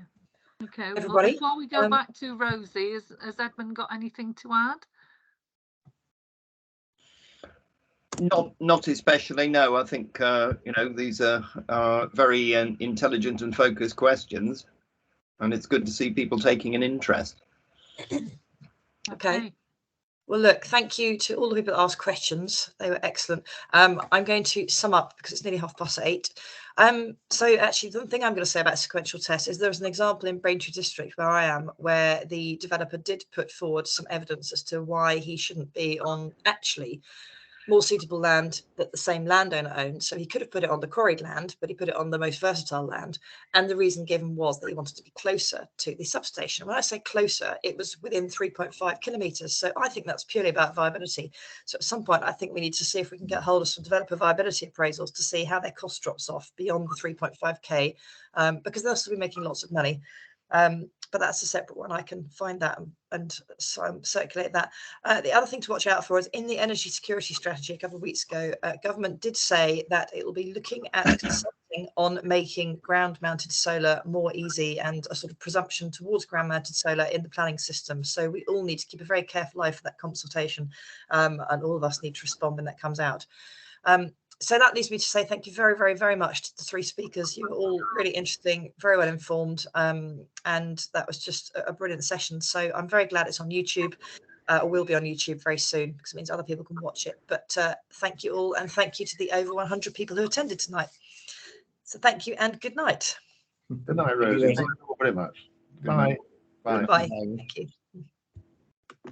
Okay. Everybody, well, before we go back to Rosie, has Edmund got anything to add? Not especially. No, I think you know, these are very intelligent and focused questions, and it's good to see people taking an interest. Okay. Well, look, thank you to all the people that asked questions. They were excellent. I'm going to sum up because it's nearly 8:30. So actually, the thing I'm going to say about sequential tests is there was an example in Braintree District where I am, where the developer did put forward some evidence as to why he shouldn't be on actually more suitable land that the same landowner owned. So he could have put it on the quarried land, but he put it on the most versatile land. And the reason given was that he wanted to be closer to the substation. When I say closer, it was within 3.5 kilometres. So I think that's purely about viability. So at some point, I think we need to see if we can get hold of some developer viability appraisals to see how their cost drops off beyond the 3.5k, because they'll still be making lots of money. But that's a separate one. I can find that and circulate that. The other thing to watch out for is in the energy security strategy a couple of weeks ago, government did say that it will be looking at something on making ground-mounted solar more easy and a sort of presumption towards ground-mounted solar in the planning system. So we all need to keep a very careful eye for that consultation, and all of us need to respond when that comes out. So that leads me to say thank you very, very, very much to the 3 speakers. You were all really interesting, very well informed, and that was just a brilliant session. So I'm very glad it's on YouTube. Or will be on YouTube very soon because it means other people can watch it. But thank you all, and thank you to the over 100 people who attended tonight. So thank you and good night. Good night, Rosie. Thank you all very much. Bye. Bye. Bye. Thank you.